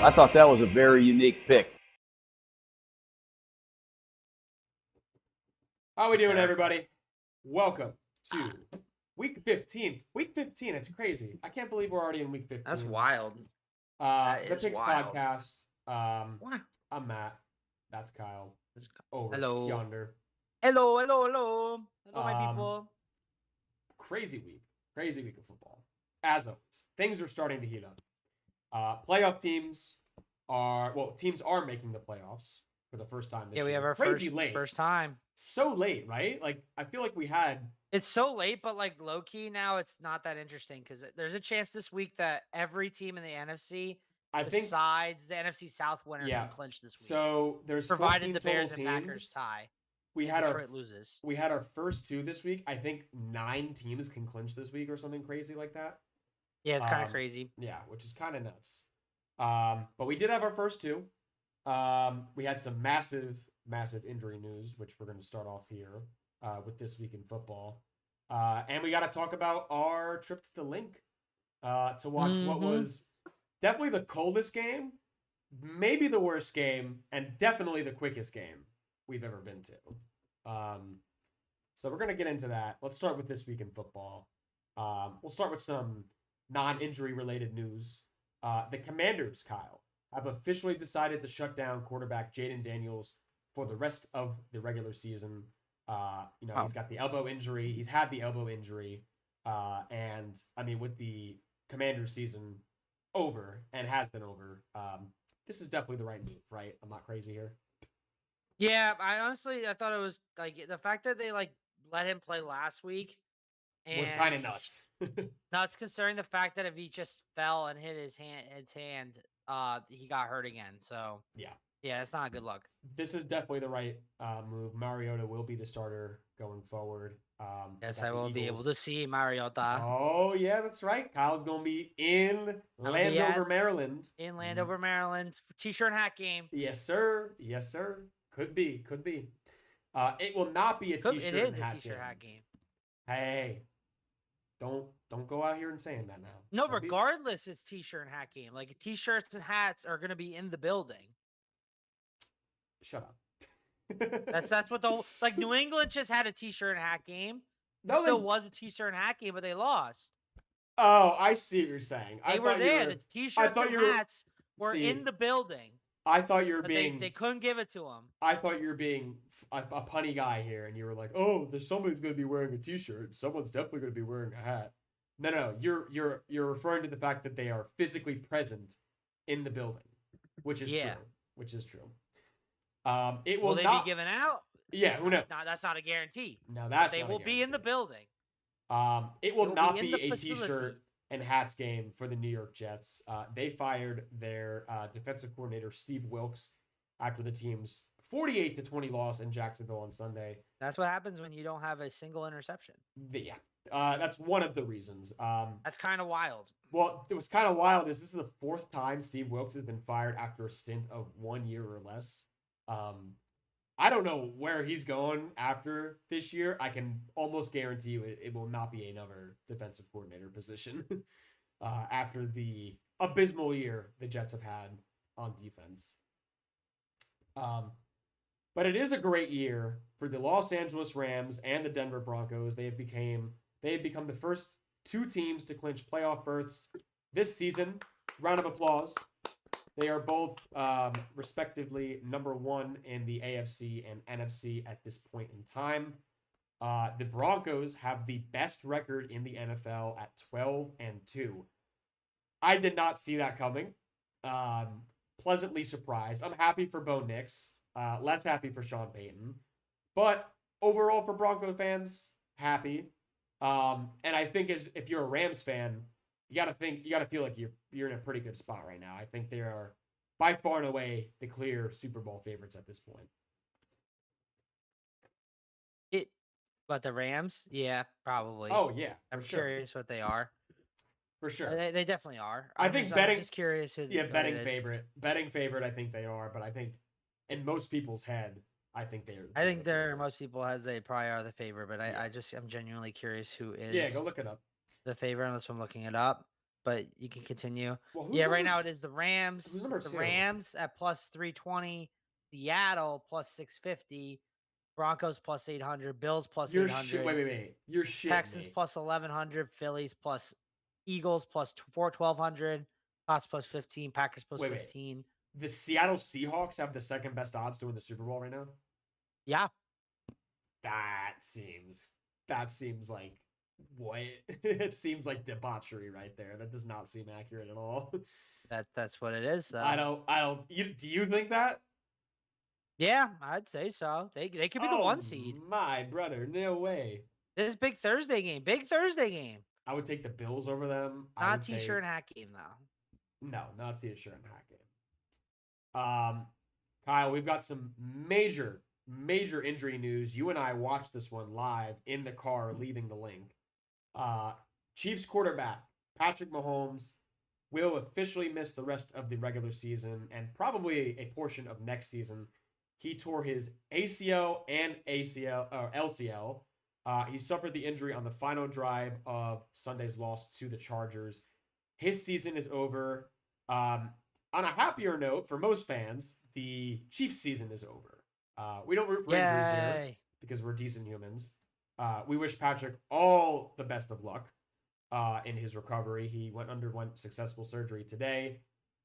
I thought that was a very unique pick. How we doing, everybody? Welcome to week 15. Week 15, it's crazy. I can't believe we're already in week 15. That's wild. The is Picks wild. Podcast. Wow. I'm Matt. That's Kyle. Over Hello. yonder. Hello, my people. Crazy week of football. As always, things are starting to heat up. Playoff teams are making the playoffs for the first time this year. Yeah, we have our first time. So late, right? Like, I feel like we had... It's so late, but like low-key now, it's not that interesting because there's a chance this week that every team in the NFC besides the NFC South winner can clinch this week. So there's provided the Bears teams. and Packers tie. Detroit loses. We had our first two this week. I think 9 teams can clinch this week or something crazy like that. Yeah, it's kind of crazy. Yeah, which is kind of nuts. But we did have our first two. We had some massive injury news, which we're going to start off here with This Week in Football. And we got to talk about our trip to the Link to watch what was definitely the coldest game, maybe the worst game, and definitely the quickest game we've ever been to. So we're going to get into that. Let's start with This Week in Football. We'll start with some non-injury related news. The Commanders, Kyle, have officially decided to shut down quarterback Jaden Daniels for the rest of the regular season. He's got the elbow injury. He's had the elbow injury. And, I mean, with the Commanders season over and has been over, this is definitely the right move, right? I'm not crazy here. Yeah, I thought it was like the fact that they like let him play last week was kind of nuts. Nuts considering the fact that if he just fell and hit his hand, he got hurt again. So yeah, it's not a good look. This is definitely the right move. Mariota will be the starter going forward. Yes, I will be able to see Mariota. Oh yeah, that's right. Kyle's gonna be in Landover, Maryland. In Landover, Maryland, t-shirt and hat game. Yes, sir. Could be. It will not be a t-shirt and hat game. Hey, don't go out here and saying that now. No, regardless, it's t-shirt and hat game. Like t-shirts and hats are gonna be in the building. Shut up. That's what New England just had a t-shirt and hat game. It still was a t-shirt and hat game, but they lost. Oh, I see what you're saying. They were there. The t-shirts and hats were in the building. I thought you were being... They couldn't give it to them. I thought you were being a punny guy here, and you were like, "Oh, somebody's going to be wearing a t-shirt. Someone's definitely going to be wearing a hat." No, you're referring to the fact that they are physically present in the building, which is true. Which is true. Will they be given out? Yeah, who knows? No, that's not a guarantee. No, that's they will be in the building. It will not be a t-shirt and hats game for the New York Jets. They fired their defensive coordinator Steve Wilks after the team's 48-20 loss in Jacksonville on Sunday. That's what happens when you don't have a single interception. Yeah, that's one of the reasons. That's kind of wild. Well, it was kind of wild. This is the 4th time Steve Wilks has been fired after a stint of 1 year or less. I don't know where he's going after this year. I can almost guarantee you it will not be another defensive coordinator position after the abysmal year the Jets have had on defense. But it is a great year for the Los Angeles Rams and the Denver Broncos. They have become the first 2 teams to clinch playoff berths this season. Round of applause. They are both respectively number 1 in the AFC and NFC at this point in time. The Broncos have the best record in the NFL at 12-2. I did not see that coming. Pleasantly surprised. I'm happy for Bo Nix. Less happy for Sean Payton. But overall for Bronco fans, happy. And I think if you're a Rams fan, you got to feel like you're in a pretty good spot right now. I think they are by far and away the clear Super Bowl favorites at this point. But the Rams? Yeah, probably. Oh, yeah. I'm curious what they are. For sure. They definitely are. I'm just curious who betting favorite. Betting favorite, I think they are, but I think in most people's head, I think they're... I think most people they probably are the favorite, but I'm genuinely curious who is... Yeah, go look it up. The favorite, unless I'm looking it up. but you can continue. Well, Right now it is the Rams. Who's number the two? Rams at plus 320, Seattle plus 650, Broncos plus 800, Bills plus 800. Wait. You're shitting Texans me. plus 1100, Phillies plus Eagles plus 1200, Pats plus 15, Packers plus 15. The Seattle Seahawks have the second best odds to win the Super Bowl right now? Yeah. That seems like what? It seems like debauchery right there. That does not seem accurate at all. That's what it is, though. I don't. Do you think that? Yeah, I'd say so. They could be the 1 seed. My brother, no way. This is big Thursday game. Big Thursday game. I would take the Bills over them. Not t-shirt and hat game though. No, not t-shirt and hat game. Kyle, we've got some major injury news. You and I watched this one live in the car leaving the link. Chiefs quarterback Patrick Mahomes will officially miss the rest of the regular season and probably a portion of next season. He tore his ACL and LCL. He suffered the injury on the final drive of Sunday's loss to the Chargers. His season is over. On a happier note, for most fans, the Chiefs season is over. We don't root for injuries here because we're decent humans. We wish Patrick all the best of luck in his recovery. He underwent successful surgery today,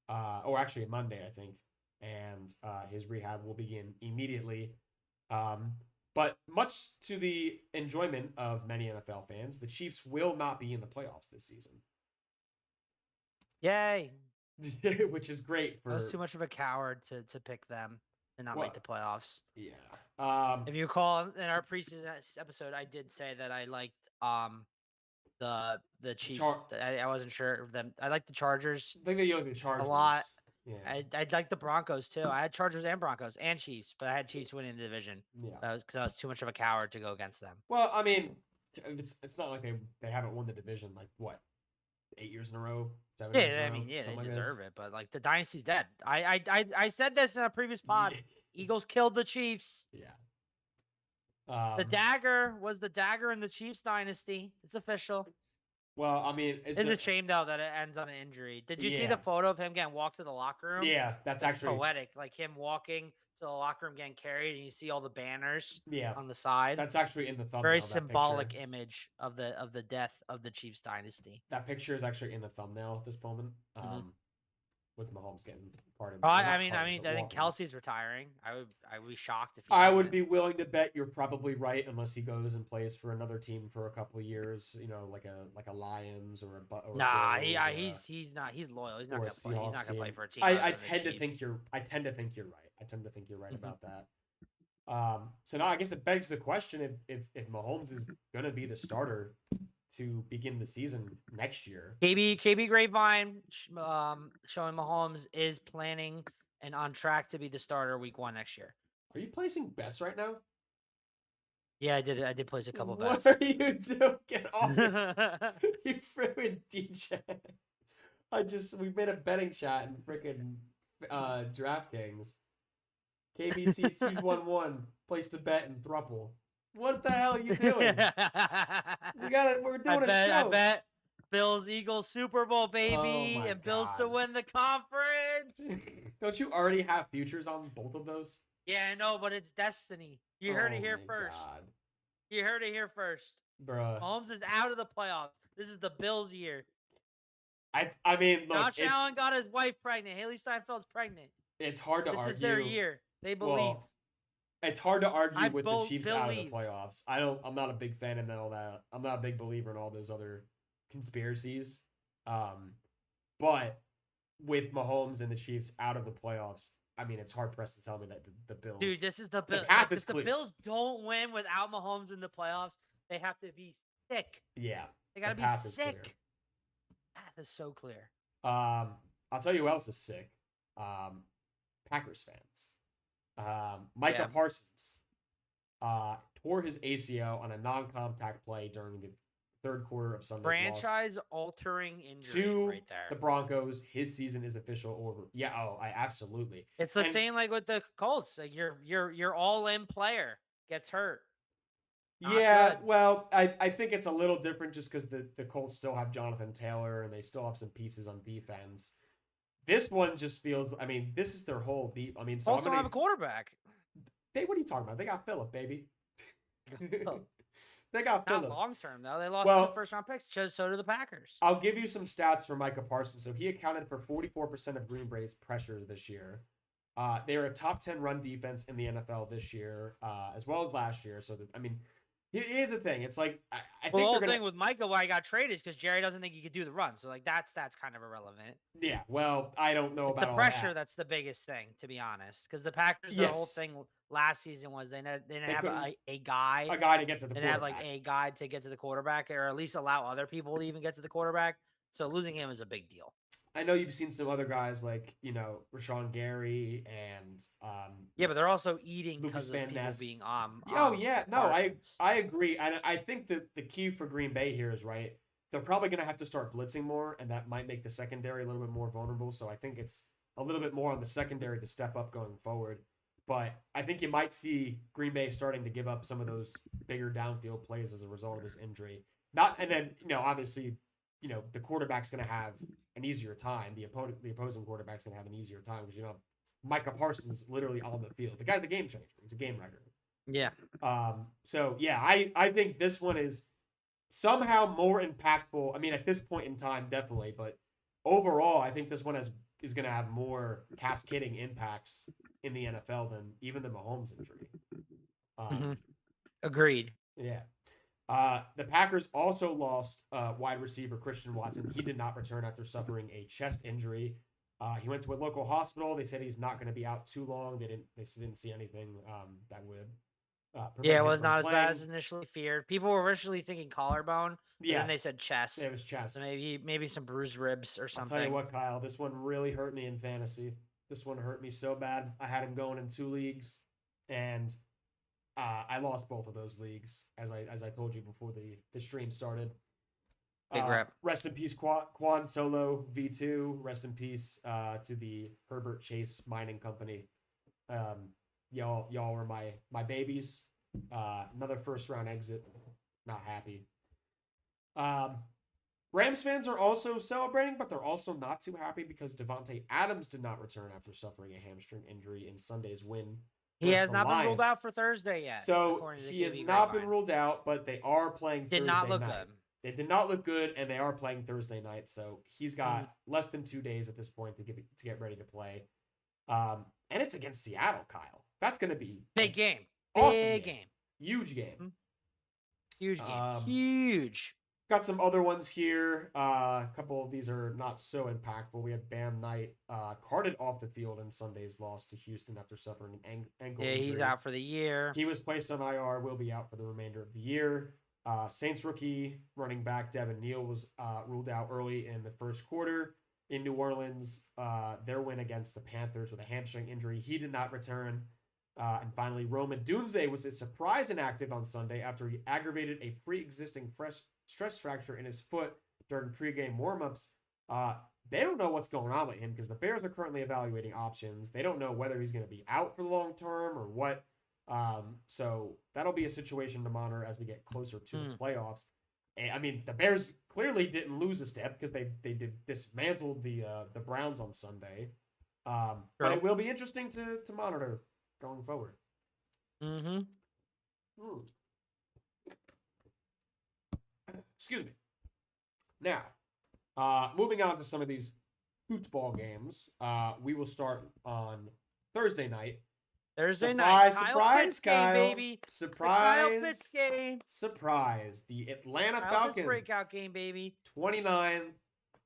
or actually Monday, I think, and his rehab will begin immediately. But much to the enjoyment of many NFL fans, the Chiefs will not be in the playoffs this season. Yay! Which is great. I was too much of a coward to pick them and not make the playoffs. Yeah. If you recall, in our preseason episode, I did say that I liked the Chiefs. I wasn't sure of them. I like the Chargers. I think that you like the Chargers a lot. Yeah. I'd like the Broncos too. I had Chargers and Broncos and Chiefs, but I had Chiefs winning the division. Yeah. Because I was too much of a coward to go against them. Well, I mean, it's not like they haven't won the division like what, 8 years in a row, 7 years in a row. I mean, they deserve it, but like the dynasty's dead. I said this in a previous pod. Eagles killed the Chiefs. Yeah. The dagger was the dagger in the Chiefs dynasty. It's official. Well, I mean, it's a shame though that it ends on an injury. Did you see the photo of him getting walked to the locker room? Yeah, that's actually poetic. Like him walking to the locker room getting carried, and you see all the banners. Yeah. On the side. That's actually in the thumbnail. Very symbolic image of the death of the Chiefs dynasty. That picture is actually in the thumbnail at this moment. With Mahomes getting parted. I think Kelsey's retiring. I would be shocked if I would be willing to bet you're probably right, unless he goes and plays for another team for a couple of years. You know, like a Lions or a. Nah, he's not. He's loyal. He's not going to play. He's not going to play for a team. I tend to think you're right. I tend to think you're right about that. So now I guess it begs the question: if Mahomes is going to be the starter to begin the season next year. KB Grapevine showing Mahomes is planning and on track to be the starter week 1 next year. Are you placing bets right now? Yeah, I did place a couple bets. What are you doing? Get off it. You freaking DJ. We made a betting chat in freaking DraftKings. KBT 211 placed a bet in Thruple. What the hell are you doing? We're doing a show. I bet Bills Eagles Super Bowl, baby, and Bills to win the conference. Don't you already have futures on both of those? Yeah, I know, but it's destiny. You heard it here first. God. You heard it here first. Bruh. Mahomes is out of the playoffs. This is the Bills' year. I mean, look, Josh Allen got his wife pregnant. Haley Steinfeld's pregnant. It's hard to argue. This is their year. They believe. Well, it's hard to argue with the Chiefs out of the playoffs. I'm not a big fan of all that. I'm not a big believer in all those other conspiracies. But with Mahomes and the Chiefs out of the playoffs, I mean, it's hard pressed to tell me that the Bills. Dude, this is the Bills. If the Bills don't win without Mahomes in the playoffs, they have to be sick. Yeah, they gotta be sick. Path is so clear. I'll tell you who else is sick. Packers fans. Micah Parsons tore his ACL on a non-contact play during the third quarter of Sunday's franchise-altering injury right there. The Broncos. His season is official over. Yeah, absolutely. It's the same like with the Colts. Like your all-in player gets hurt. Yeah, well, I think it's a little different just because the Colts still have Jonathan Taylor and they still have some pieces on defense. This one just feels. I mean, this is their whole deep. I mean, so also have a quarterback. What are you talking about? They got Phillip, baby. They got Phillip. Not long term though. They lost 2 first-round picks. So do the Packers. I'll give you some stats for Micah Parsons. So he accounted for 44% of Green Bay's pressure this year. They're a top 10 run defense in the NFL this year, as well as last year. So I mean, here's the thing. It's like I think the whole thing with Micah why he got traded is because Jerry doesn't think he could do the run. So like that's kind of irrelevant. Yeah, well, I don't know about the pressure. That's the biggest thing, to be honest. Because the Packers, their whole thing last season was they didn't have a guy to get to the quarterback. They have like a guy to get to the quarterback, or at least allow other people to even get to the quarterback. So losing him is a big deal. I know you've seen some other guys like, Rashawn Gary and yeah, but they're also eating because of people being I agree. And I think that the key for Green Bay here is right. They're probably going to have to start blitzing more, and that might make the secondary a little bit more vulnerable. So I think it's a little bit more on the secondary to step up going forward. But I think you might see Green Bay starting to give up some of those bigger downfield plays as a result of this injury. Obviously, the quarterback's going to have an easier time. The opposing quarterback's going to have an easier time because Micah Parsons literally on the field. The guy's a game changer. He's a game wrecker. Yeah. I think this one is somehow more impactful. I mean, at this point in time, definitely, but overall, I think this one is going to have more cascading impacts in the NFL than even the Mahomes injury. Agreed. Yeah. The Packers also lost wide receiver Christian Watson. He did not return after suffering a chest injury. He went to a local hospital. They said he's not going to be out too long. They didn't see anything that would. It was not as bad as initially feared. People were originally thinking collarbone. Yeah. Then they said chest. Yeah, it was chest. So maybe some bruised ribs or something. I'll tell you what, Kyle. This one really hurt me in fantasy. This one hurt me so bad. I had him going in 2 leagues, and I lost both of those leagues, as I told you before the stream started. Big rep. Rest in peace, Quan Solo V2. Rest in peace to the Herbert Chase Mining Company. Y'all were my babies. Another first round exit. Not happy. Rams fans are also celebrating, but they're also not too happy because Devontae Adams did not return after suffering a hamstring injury in Sunday's win. He has not been ruled out for Thursday yet. So he has not been ruled out, but they are playing Thursday night. Did not look good. They did not look good, and they are playing Thursday night. So he's got less than 2 days at this point to get ready to play. And it's against Seattle, Kyle. That's going to be big game. Awesome big game. Huge game. Huge game. Huge. Got some other ones here. A couple of these are not so impactful. We had Bam Knight carted off the field in Sunday's loss to Houston after suffering an ankle injury. He's out for the year. He was placed on IR, will be out for the remainder of the year. Saints rookie running back Devin Neal was ruled out early in the first quarter. In New Orleans, their win against the Panthers with a hamstring injury. He did not return. And finally, Roman Dunze was a surprise inactive on Sunday after he aggravated a pre-existing stress fracture in his foot during pregame warmups. They don't know what's going on with him because the Bears are currently evaluating options. They don't know whether he's going to be out for the long term or what. So that'll be a situation to monitor as we get closer to the playoffs. And, I mean, the Bears clearly didn't lose a step because they dismantled the Browns on Sunday. But it will be interesting to monitor going forward. Excuse me. Now, moving on to some of these football games, we will start on Thursday night. Surprise, Kyle. Game, baby. Surprise, the Kyle game. Surprise. The Atlanta Kyle Falcons. Breakout game, baby. 29.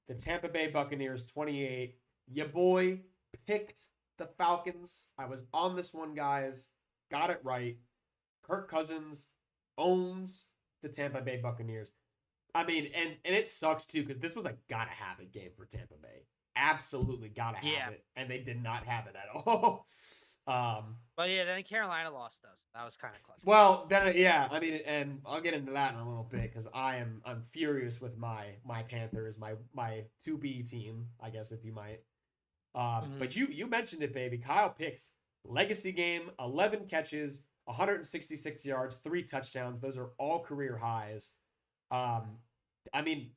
The Tampa Bay Buccaneers, 28. Your boy picked the Falcons. I was on this one, guys. Got it right. Kirk Cousins owns the Tampa Bay Buccaneers. I mean, and it sucks, too, because this was a gotta-have-it game for Tampa Bay. Absolutely gotta have it. And they did not have it at all. But yeah, then Carolina lost those. That was kind of clutch. Well, then I mean, and I'll get into that in a little bit because I'm furious with my Panthers, my 2B team, I guess if you might. But you mentioned it, baby. Kyle Pitts, legacy game, 11 catches, 166 yards, 3 touchdowns. Those are all career highs. I mean,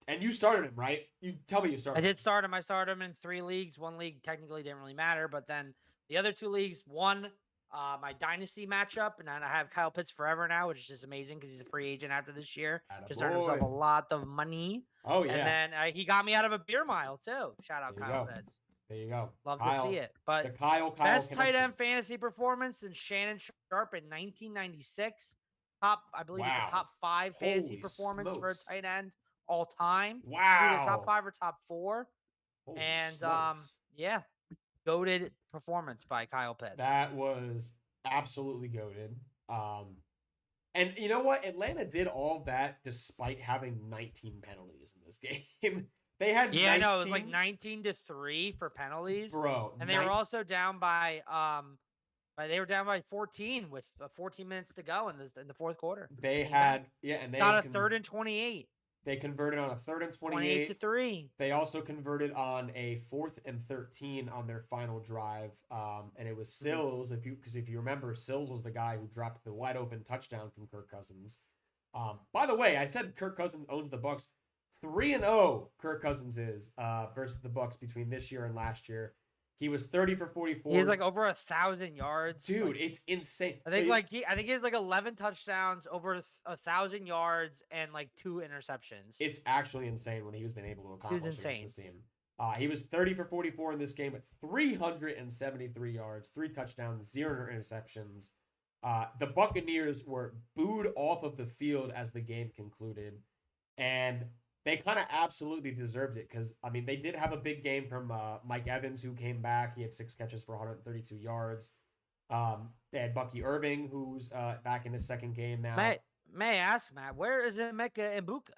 and you started him, right? You tell me you started him. I did start him. I started him in 3 leagues. 1 league technically didn't really matter, but then the other 2 leagues, one, my dynasty matchup, and then I have Kyle Pitts forever now, which is just amazing because he's a free agent after this year. Just earned himself a lot of money. Oh, yeah. And then he got me out of a beer mile, too. Shout out Kyle Pitts. There you go. Love Kyle, to see it. But the Kyle best connection. tight end fantasy performance in Shannon Sharp in 1996. I believe it's the top 5 fantasy performance for a tight end all time. Wow. Either top 5 or top 4. Holy and smokes. yeah, goated performance by Kyle Pitts. That was absolutely goated. And you know what? Atlanta did all of that despite having 19 penalties in this game. They had 19... I know, it was like 19-3 for penalties. Bro. And they were also down by 14 with 14 minutes to go in the fourth quarter. They had and they got a 3rd and 28. They converted on a 3rd and 28. 28-3. They also converted on a 4th and 13 on their final drive. And it was Sills, if you remember, Sills was the guy who dropped the wide open touchdown from Kirk Cousins. By the way, I said Kirk Cousins owns the Bucs. 3-0 Kirk Cousins is versus the Bucs between this year and last year. He was 30 for 44. He's like over 1,000 yards. Dude, like, it's insane. I think he has like 11 touchdowns, over 1,000 yards, and like 2 interceptions. It's actually insane what he's been able to accomplish against this team. He was 30 for 44 in this game with 373 yards, 3 touchdowns, 0 interceptions. The Buccaneers were booed off of the field as the game concluded, and they kind of absolutely deserved it because, I mean, they did have a big game from Mike Evans, who came back. He had 6 catches for 132 yards. They had Bucky Irving, who's back in his 2nd game now. May I ask, Matt, where is Emeka Egbuka?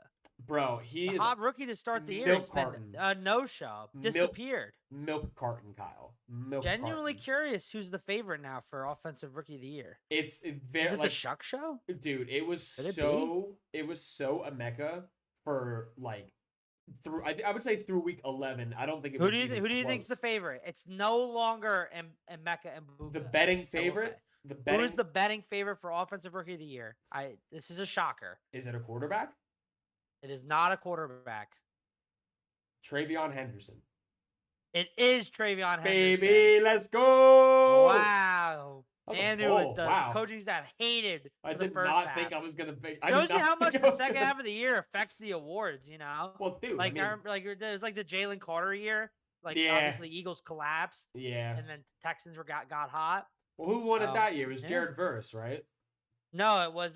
Bro, he is hot rookie to start the year. He's been no-show. Disappeared. Milk carton, Kyle. Genuinely curious who's the favorite now for offensive rookie of the year. Is it the Shuck Show? Dude, it was so Emeka for like through I would say through week 11. I don't think it was Who do you think's the favorite? It's no longer Emeka Egbuka. The betting favorite? Who is the betting favorite for offensive rookie of the year? This is a shocker. Is it a quarterback? It is not a quarterback. Travion Henderson. It is Travion Henderson. Baby, let's go! Wow. Andrew, the coaching staff hated I the did first not half. think I was going to be... Shows you how much the second half of the year affects the awards, you know? Well, dude, like, I remember, like, there's like the Jalen Carter year. Like, obviously, Eagles collapsed. Yeah. And then Texans got hot. Well, who won it that year? It was Jared Verse, right? No, it was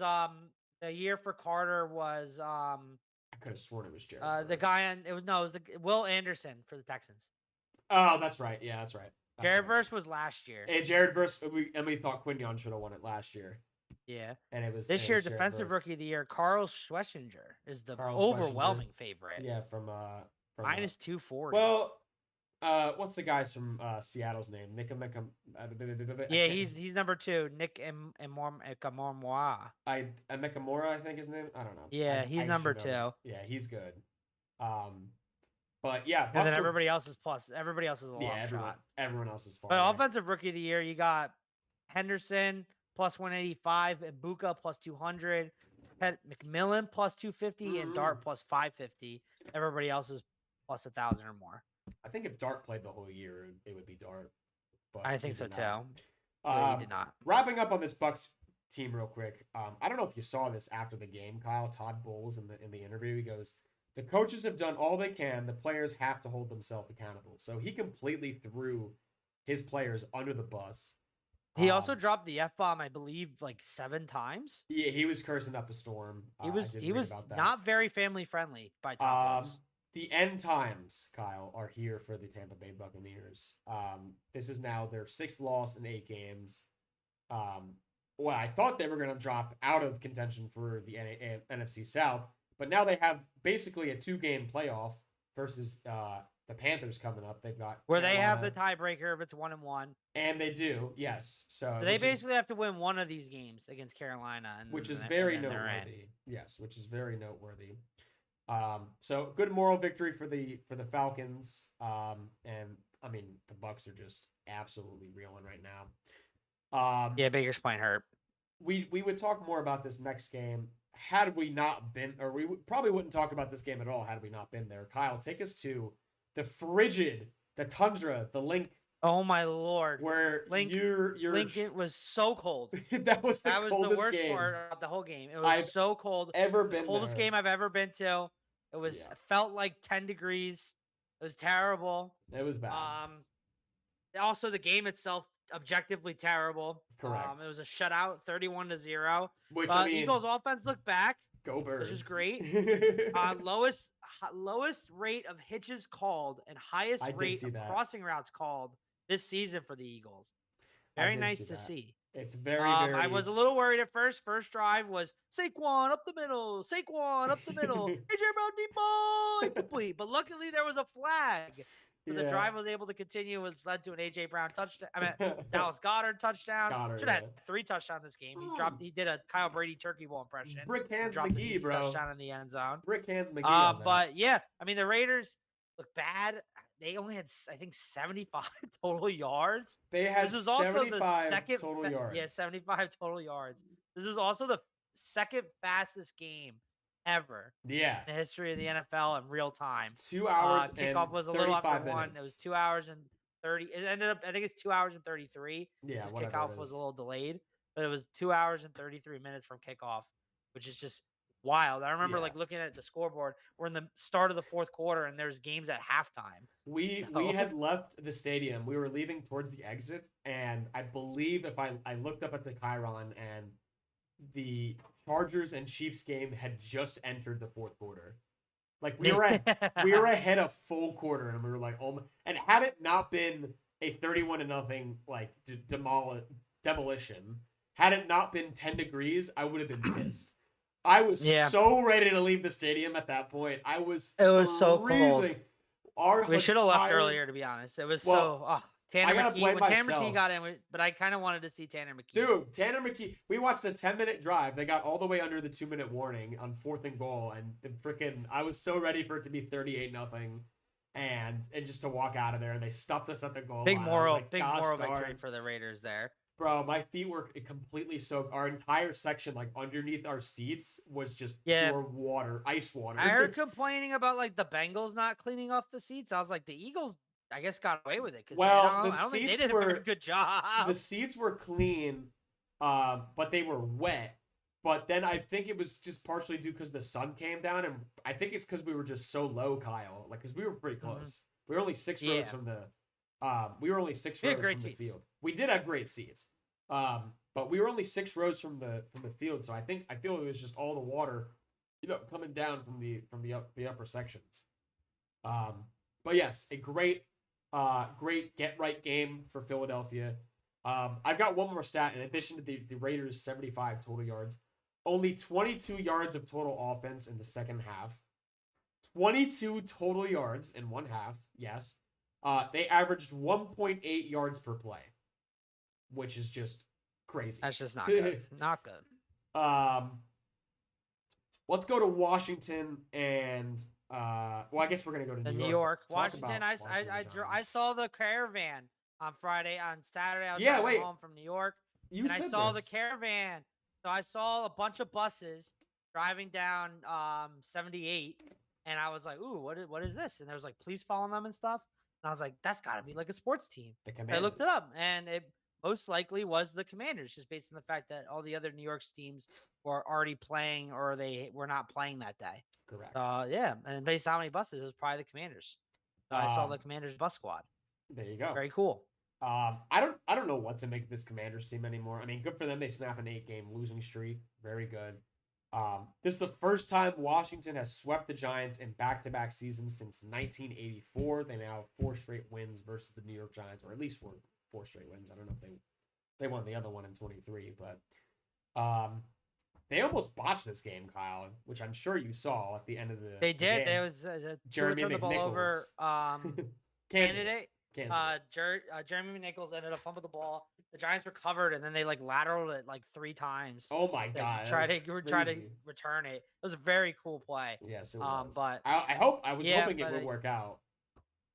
the year for Carter was I could have sworn it was Jared. the guy on it was Will Anderson for the Texans. Oh, that's right. Yeah, that's right. Jared Verse was last year. And Jared Verse, we thought Quinion should have won it last year. Yeah. And it was this year defensive rookie of the year. Carl Schlesinger is the overwhelming favorite. Yeah, from minus 240. Well, what's the guy's from Seattle's name? Nick Yeah, he's number 2. Nick Ekamormoa. Mekamora, I think his name. I don't know. Yeah, he's number 2. Yeah, he's good. But yeah, and then everybody else is plus. Everybody else is a long shot. Everyone else is far. But offensive rookie of the year, you got Henderson plus 185, Egbuka plus 200, McMillan plus 250, and Dart plus 550. Everybody else is plus 1,000 or more. I think if Dart played the whole year, it would be Dart. But I think so too. He did not. Wrapping up on this Bucs team real quick. I don't know if you saw this after the game, Kyle. Todd Bowles in the interview, he goes, "The coaches have done all they can. The players have to hold themselves accountable." So he completely threw his players under the bus. He also dropped the F-bomb, I believe, like 7 times. Yeah, he was cursing up a storm. He was not very family friendly by Todd Bowles. The end times, Kyle, are here for the Tampa Bay Buccaneers. This is now their 6th loss in 8 games. Well, I thought they were going to drop out of contention for the NFC South, but now they have basically a 2-game playoff versus the Panthers coming up. They've got where they have the tiebreaker if it's 1-1, and they do, yes. So they basically have to win one of these games against Carolina, which is very noteworthy. Yes, which is very noteworthy. So good moral victory for the Falcons. And I mean, the Bucs are just absolutely reeling right now. Yeah, Baker's playing hurt. We would talk more about this next game had we not been, or probably wouldn't talk about this game at all had we not been there. Kyle, take us to the frigid, the tundra, the link, Oh my lord. where Link you're it was so cold. that was the That was the coldest worst game part about the whole game. It was I've so cold. ever It was the been coldest there. game I've ever been to. It was Yeah. it felt like 10 degrees. It was terrible. It was bad. Also the game itself objectively terrible. Correct. It was a shutout, 31-0. Which I mean, Eagles offense looked back, go Birds, which is great. Lowest rate of hitches called and highest I did rate see of that. crossing routes called this season for the Eagles. I Very did nice see to that. see. It's very, very. I was a little worried at first. First drive was Saquon up the middle, Saquon up the middle, AJ Brown deep ball incomplete. But luckily there was a flag. So the drive was able to continue, which led to an AJ Brown touchdown. I mean, Dallas Goedert touchdown. Should have had 3 touchdowns this game. He did a Kyle Brady turkey ball impression. Brick hands dropped an McGee, easy bro. touchdown in the end zone. Brick hands McGee. On that. But yeah, I mean the Raiders look bad. They only had, I think, 75 total yards. They had this was also 75 the second total yards. Yeah, 75 total yards. This was also the second fastest game ever. Yeah. In the history of the NFL in real time. 2 hours kickoff and was a little after 35 1. minutes. It was 2 hours and 30. It ended up, I think it's 2 hours and 33. Yeah, Kickoff was a little delayed, but it was 2 hours and 33 minutes from kickoff, which is just wild. I remember like looking at the scoreboard. We're in the start of the fourth quarter, and there's games at halftime. We had left the stadium. We were leaving towards the exit, and I believe if I looked up at the Chiron, and the Chargers and Chiefs game had just entered the fourth quarter. Like we were ahead a full quarter, and we were like, oh my, and had it not been a 31-0 like demolition, had it not been 10 degrees, I would have been pissed. I was so ready to leave the stadium at that point. It was so cold. We should have left earlier, to be honest. It was Tanner McKee. When Tanner McKee got in, but I kind of wanted to see Tanner McKee. Dude, Tanner McKee. We watched a 10-minute drive. They got all the way under the 2-minute warning on 4th and goal, and I was so ready for it to be 38-0, and just to walk out of there. And they stuffed us at the goal line. Big moral victory for the Raiders there. Bro, my feet were completely soaked. Our entire section, like underneath our seats, was just pure water, ice water. I heard complaining about like the Bengals not cleaning off the seats. I was like, the Eagles, I guess, got away with it because I don't think they did a very good job. The seats were clean, but they were wet. But then I think it was just partially due because the sun came down, and I think it's because we were just so low, Kyle. Like, because we were pretty close. We were only 6 rows from the. We were only 6 rows from the field. We did have great seats, but we were only 6 rows from the field. So I feel it was just all the water, coming down from the upper sections. But yes, a great get right game for Philadelphia. I've got one more stat in addition to the Raiders' 75 total yards. Only 22 yards of total offense in the second half. 22 total yards in one half. Yes. They averaged 1.8 yards per play, which is just crazy. That's just not good. Not good. Let's go to Washington and I guess we're gonna go to New York. Washington. I saw the caravan on Saturday. I was home from New York, I saw the caravan. So I saw a bunch of buses driving down 78, and I was like, "Ooh, what is this?" And there was like police following them and stuff. And I was like, that's got to be like a sports team. I looked it up, and it most likely was the Commanders, just based on the fact that all the other New York's teams were already playing or they were not playing that day. Correct. And based on how many buses, it was probably the Commanders. So I saw the Commanders bus squad. There you go. Very cool. I don't know what to make of this Commanders team anymore. I mean, good for them. They snap an 8-game losing streak. Very good. This is the first time Washington has swept the Giants in back-to-back seasons since 1984. They now have 4 straight wins versus the New York Giants, or at least four straight wins. I don't know if they won the other one in 23, but they almost botched this game, Kyle, which I'm sure you saw at the end of the. They did. Game. There was Jeremy turned the ball over. Candidate. Jeremy McNichols ended up fumbling the ball. The Giants recovered, and then they like lateraled it like 3 times. Oh my god! Try to return it. It was a very cool play. Yes, it was. But I was hoping it would work out.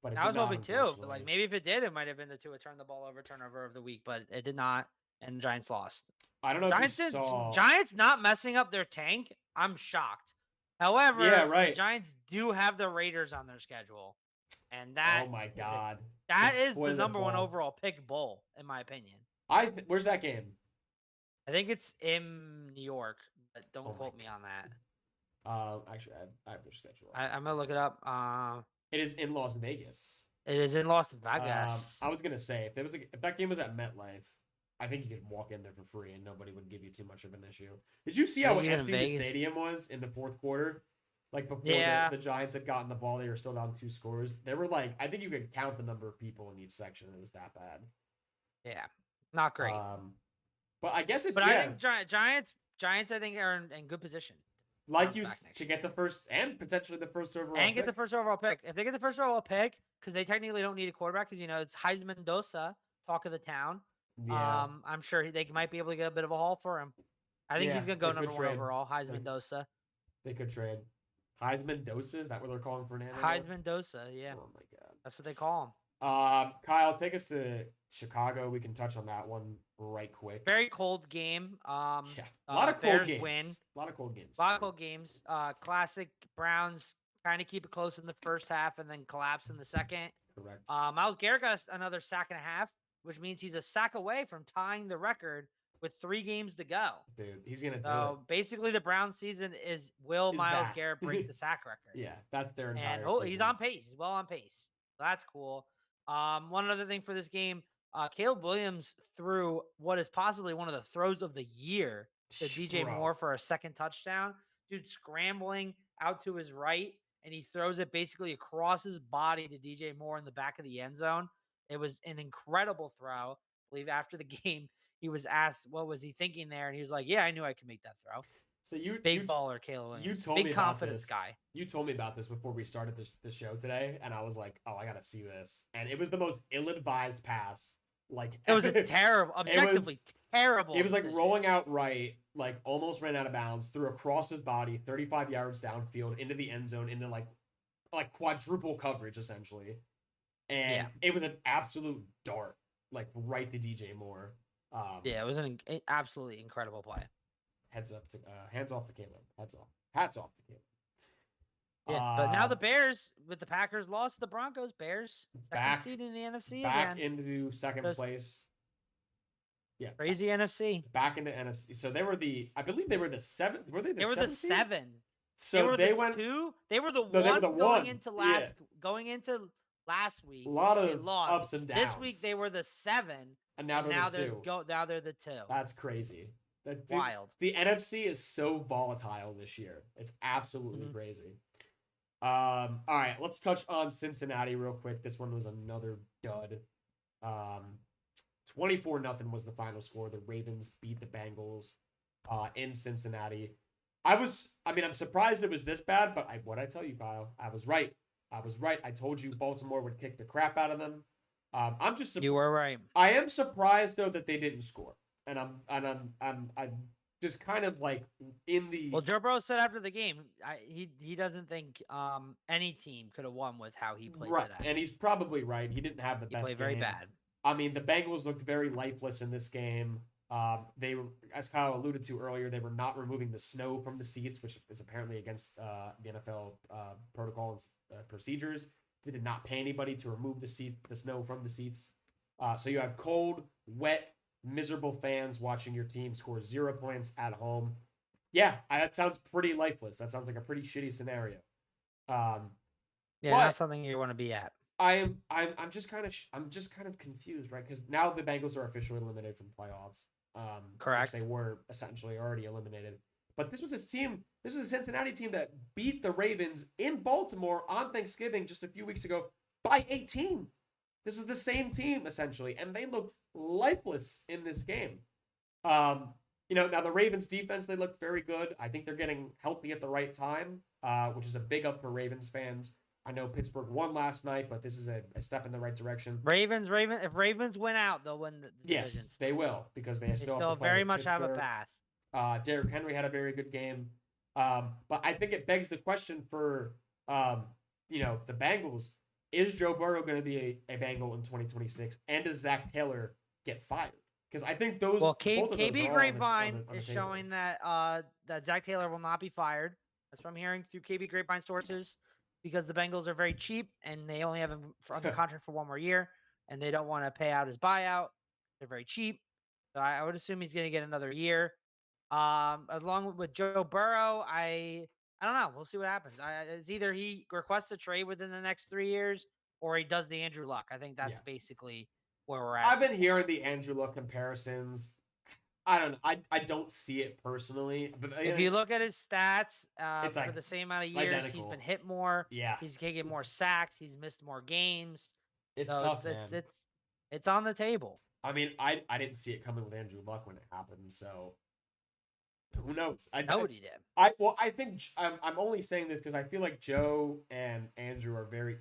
But I was hoping too. But like maybe if it did, it might have been the turnover of the week. But it did not. and the Giants lost. I don't know if you saw. Giants not messing up their tank. I'm shocked. However, Yeah, right. the Giants do have the Raiders on their schedule, and that Oh my is God. that is the toilet number one bowl. overall pick bowl, in my opinion. Where's that game? I think it's in New York, but don't Oh my quote me on that. Actually, I have their schedule. I'm gonna look it up. It is in Las Vegas. It is in Las Vegas. I was gonna say if that game was at MetLife, I think you could walk in there for free and nobody would give you too much of an issue. Did you see how Even in empty the Vegas? stadium was in the fourth quarter? Like before Yeah. the Giants had gotten the ball, they were still down 2 scores. They were like, I think you could count the number of people in each section. It was that bad. Yeah, not great. But I guess it's But I think Giants, I think are in good position. Like you to get the first and potentially the first overall and get the first overall pick. If they get the first overall pick, because they technically don't need a quarterback, because it's Heisman Mendoza, talk of the town. Yeah. I'm sure they might be able to get a bit of a haul for him. I think he's gonna go number 1 overall. Heisman Mendoza. They could trade. Heisman Mendoza, is that what they're calling for an animal? Heisman Mendoza, yeah. Oh my God. That's what they call him. Kyle, take us to Chicago. We can touch on that one right quick. Very cold game. Yeah, a lot of cold games. Win. A lot of cold games. A lot of cold games. Classic Browns kind of keep it close in the first half and then collapse in the second. Correct. Myles Garrett got another sack and a half, which means he's a sack away from tying the record with 3 games to go. Dude, he's gonna do it. So basically, the Browns season is Myles Garrett break the sack record? Yeah, that's their entire season. He's on pace. He's well on pace. So that's cool. One other thing for this game, Caleb Williams threw what is possibly one of the throws of the year to DJ Moore for a second touchdown. Dude scrambling out to his right, and he throws it basically across his body to DJ Moore in the back of the end zone. It was an incredible throw. I believe after the game, he was asked, what was he thinking there? And he was like, yeah, I knew I could make that throw. So big baller, Caleb Williams. You told big me confidence about this. guy. You told me about this before we started the show today, and I was like, oh, I gotta see this. And it was the most ill-advised pass. Like it was a terrible, objectively terrible. It was like rolling out right, like almost ran out of bounds, threw across his body, 35 yards downfield into the end zone, into like quadruple coverage essentially. And it was an absolute dart, like right to DJ Moore. It was an absolutely incredible play. Hands off to Caleb. Hats off to Caleb. Yeah, but now the Bears, with the Packers lost to the Broncos, Bears second seed in the NFC back into second place. Yeah, crazy NFC. Back into NFC. So I believe they were the 7th. Were they the 7th? They were the 7. So they went 2. They were the 1 they were the going into last week. A lot of ups and downs. This week they were the 7, and now they're the 2. Now they're the 2. That's crazy. Wild. The NFC is so volatile this year. It's absolutely crazy. All right, let's touch on Cincinnati real quick. This one was another dud. 24-0 was the final score. The Ravens beat the Bengals in Cincinnati. I'm surprised it was this bad, but what I tell you, Kyle, I was right. I told you Baltimore would kick the crap out of them. You were right. I am surprised though that they didn't score. And I'm just kind of like in the. Well, Joe Burrow said after the game, he doesn't think any team could have won with how he played today. And he's probably right. He didn't have the best. He played very bad. I mean, the Bengals looked very lifeless in this game. They were, as Kyle alluded to earlier, they were not removing the snow from the seats, which is apparently against the NFL protocol and procedures. They did not pay anybody to remove the snow from the seats. So you have cold, wet, miserable fans watching your team score 0 points at home. Yeah, that sounds pretty lifeless. That sounds like a pretty shitty scenario. Not something you want to be at. I'm just kind of confused, right? Because now the Bengals are officially eliminated from playoffs. Correct. Which they were essentially already eliminated. But this was a Cincinnati team that beat the Ravens in Baltimore on Thanksgiving just a few weeks ago by 18. This is the same team, essentially, and they looked lifeless in this game. Now the Ravens defense, they looked very good. I think they're getting healthy at the right time, which is a big up for Ravens fans. I know Pittsburgh won last night, but this is a step in the right direction. If Ravens win out, they'll win the division. Yes, they will, because they still have to play very much Pittsburgh. have a path. Derrick Henry had a very good game. But I think it begs the question for the Bengals. Is Joe Burrow going to be a Bengal in 2026? And does Zach Taylor get fired? Because I think those Well, both of those KB are all Grapevine on the is table. showing that that Zach Taylor will not be fired. That's what I'm hearing through KB Grapevine sources, because the Bengals are very cheap and they only have him under contract for one more year, and they don't want to pay out his buyout. They're very cheap, so I would assume he's going to get another year. Along with Joe Burrow, I don't know. We'll see what happens. It's either he requests a trade within the next 3 years, or he does the Andrew Luck. I think that's basically where we're at. I've been hearing the Andrew Luck comparisons. I don't know. I don't see it personally, but If you look at his stats it's like for the same amount of years, identical. he's been hit more. Yeah, He's taken more sacks. He's missed more games. it's So tough, man. it's on the table. I mean, I didn't see it coming with Andrew Luck when it happened, so who knows? Nobody did. I think I'm only saying this because I feel like Joe and Andrew are very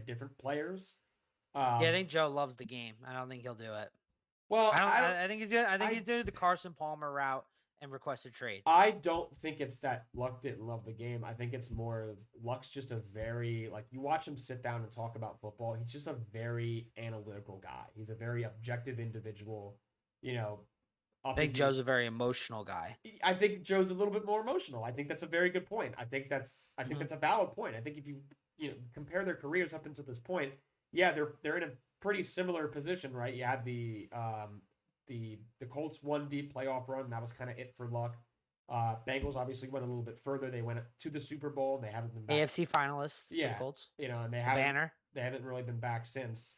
different players. Yeah, I think Joe loves the game. I don't think he'll do it. Well, I think he's gonna. I think he's doing the Carson Palmer route and request a trade. I don't think it's that Luck didn't love the game. I think it's more of Luck's just a very, like, you watch him sit down and talk about football. He's just a very analytical guy. He's a very objective individual. You know, I think Joe's a very emotional guy. I think Joe's a little bit more emotional. I think that's a very good point. I think that's a valid point. I think if you compare their careers up until this point, yeah, they're in a pretty similar position, right? You had the Colts one deep playoff run. That was kind of it for Luck. Bengals obviously went a little bit further. They went to the Super Bowl. And they haven't been back. AFC finalists. Yeah, Colts. And they haven't really been back since.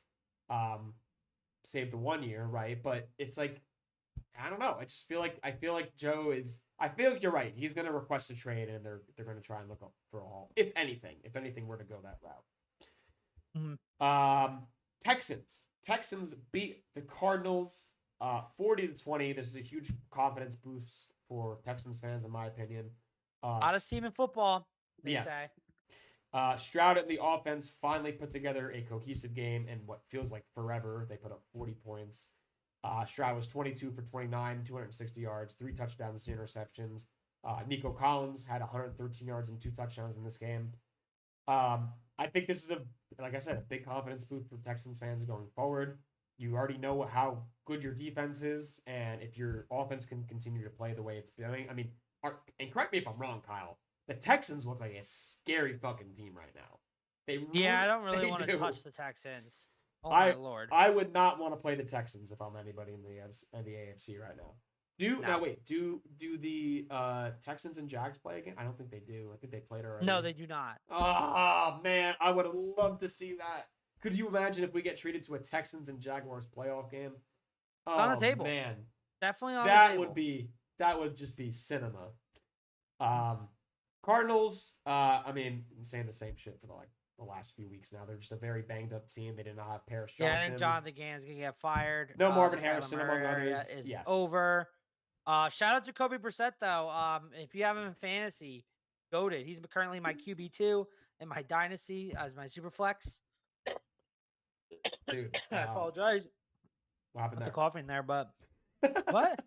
Save the 1 year, right? But it's like, I don't know. I feel like Joe is. I feel like you're right. He's going to request a trade, and they're going to try and look up for a haul, if anything were to go that route. Mm-hmm. Texans beat the Cardinals 40-20. This is a huge confidence boost for Texans fans, in my opinion. Hottest team in football, they say. Stroud and the offense finally put together a cohesive game in what feels like forever. They put up 40 points. Stroud was 22 for 29, 260 yards, 3 touchdowns, 2 interceptions. Nico Collins had 113 yards and 2 touchdowns in this game. I think this is like I said, a big confidence boost for Texans fans going forward. You already know how good your defense is, and if your offense can continue to play the way it's doing, I mean, and correct me if I'm wrong, Kyle, the Texans look like a scary fucking team right now. I don't really want to touch the Texans. Oh my lord! I would not want to play the Texans if I'm anybody in the AFC right now. Do the Texans and Jags play again? I don't think they do. I think they played already. No, they do not. Oh man, I would have loved to see that. Could you imagine if we get treated to a Texans and Jaguars playoff game? Oh, on the table, man, definitely on the table. That would just be cinema. Cardinals. I mean, I'm saying the same shit for the last few weeks now. They're just a very banged up team. They did not have Paris Johnson. Yeah, I think Jonathan Gannon's gonna get fired. No Marvin Harrison among others. Is over. Shout out to Jacoby Brissett though. If you have him in fantasy, goated. He's currently my QB2 in my dynasty as my super flex. Dude, I apologize. What happened there? The coughing there, but what?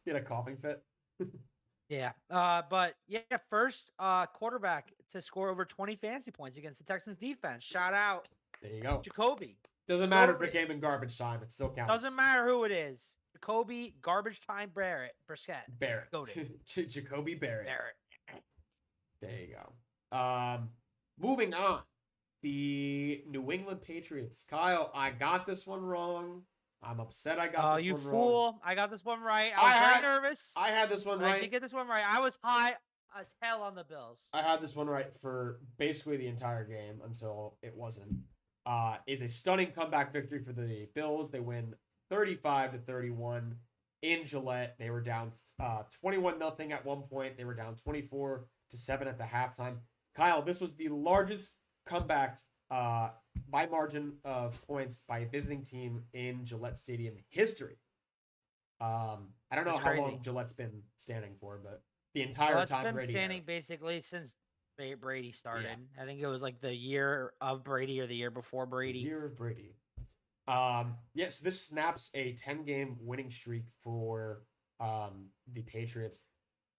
You had a coughing fit. Yeah. But yeah, first quarterback to score over 20 fantasy points against the Texans defense. Shout out. There you go. Jacoby. Doesn't matter if it came in garbage time. It still counts. Doesn't matter who it is. Jacoby, garbage time, Brissett. Barrett. Jacoby Barrett. There you go. Moving on. The New England Patriots. Kyle, I got this one wrong. I'm upset I got this one wrong. Oh, you fool. I got this one right. I was very nervous. I had this one right. I did get this one right. I was high as hell on the Bills. I had this one right for basically the entire game until it wasn't. It's a stunning comeback victory for the Bills. They win 35-31 in Gillette. They were down 21-0 at one point. They were down 24-7 at the halftime. Kyle, this was the largest comeback by margin of points by a visiting team in Gillette Stadium history. I don't know how long Gillette's been standing for, but the entire time Brady been standing basically since Brady started. Yeah. I think it was like the year of Brady or the year before Brady. The year of Brady. So this snaps a 10-game winning streak for the Patriots.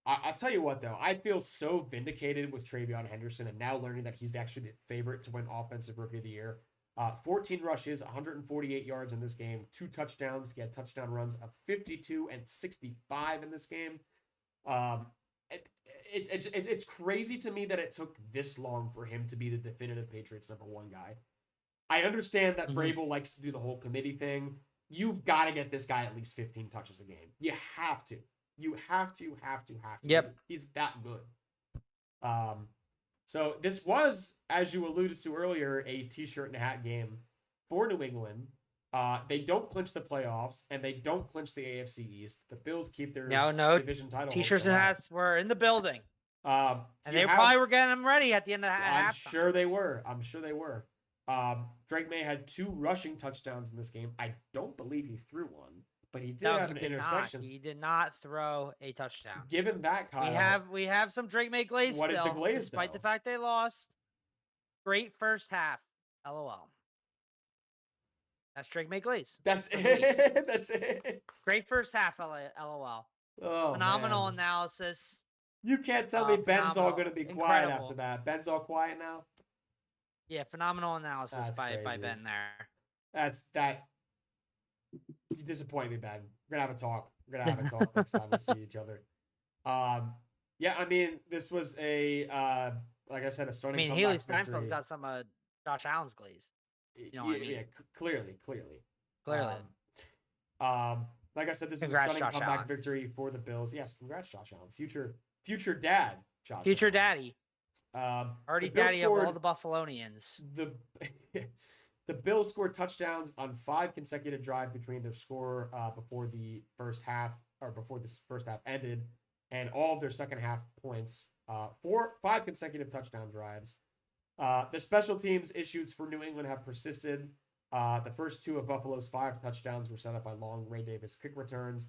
I'll tell you what, though. I feel so vindicated with Travion Henderson and now learning that he's actually the favorite to win Offensive Rookie of the Year. 14 rushes, 148 yards in this game, 2 touchdowns. He had touchdown runs of 52 and 65 in this game. Um, it's crazy to me that it took this long for him to be the definitive Patriots #1 guy. I understand that Vrabel likes to do the whole committee thing. You've got to get this guy at least 15 touches a game. You have to. You have to. Yep. He's that good. So this was, as you alluded to earlier, a t-shirt and hat game for New England. They don't clinch the playoffs, and they don't clinch the AFC East. The Bills keep their division title. T-shirts and hats were in the building. And they probably were getting them ready at the end of I'm sure they were. Drake May had 2 rushing touchdowns in this game. I don't believe he threw one, but he did have an interception. He did not throw a touchdown. Given that, Kyle, we have some Drake May glaze. What is the glaze, despite the fact they lost? Great first half. LOL. That's Drake May glaze. That's it. That's it. Great first half. LOL. Oh, phenomenal analysis. You can't tell me Ben's all going to be quiet after that. Ben's all quiet now? Yeah, phenomenal analysis by Ben there. You disappoint me, Ben. We're going to have a talk. Next time we see each other. Yeah, I mean, this was a, like I said, a stunning comeback Haley victory. Steinfeld's got some Josh Allen's glaze. You know what I mean? Yeah, clearly. Like I said, this was a stunning comeback victory for the Bills. Yes, congrats, Josh Allen. Future dad, Josh Future Allen. daddy. Already daddy of all the Buffalonians. The Bills scored touchdowns on 5 consecutive drives between their score before the first half ended, and all of their second half points. 5 consecutive touchdown drives. The special teams issues for New England have persisted. The first 2 of Buffalo's 5 touchdowns were set up by long Ray Davis kick returns.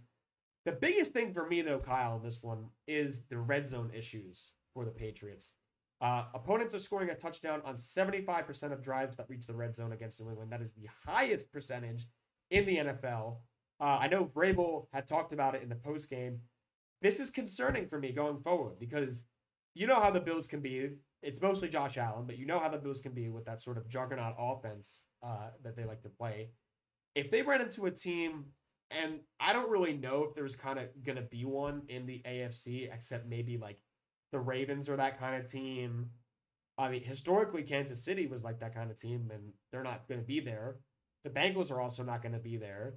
The biggest thing for me, though, Kyle, in this one is the red zone issues for the Patriots. Opponents are scoring a touchdown on 75% of drives that reach the red zone against New England. That is the highest percentage in the NFL. I know Vrabel had talked about it in the postgame. This is concerning for me going forward because you know how the Bills can be. It's mostly Josh Allen, but you know how the Bills can be with that sort of juggernaut offense that they like to play. If they ran into a team, and I don't really know if there's kind of going to be one in the AFC, except maybe like the Ravens are that kind of team. I mean, historically, Kansas City was like that kind of team, and they're not going to be there. The Bengals are also not going to be there.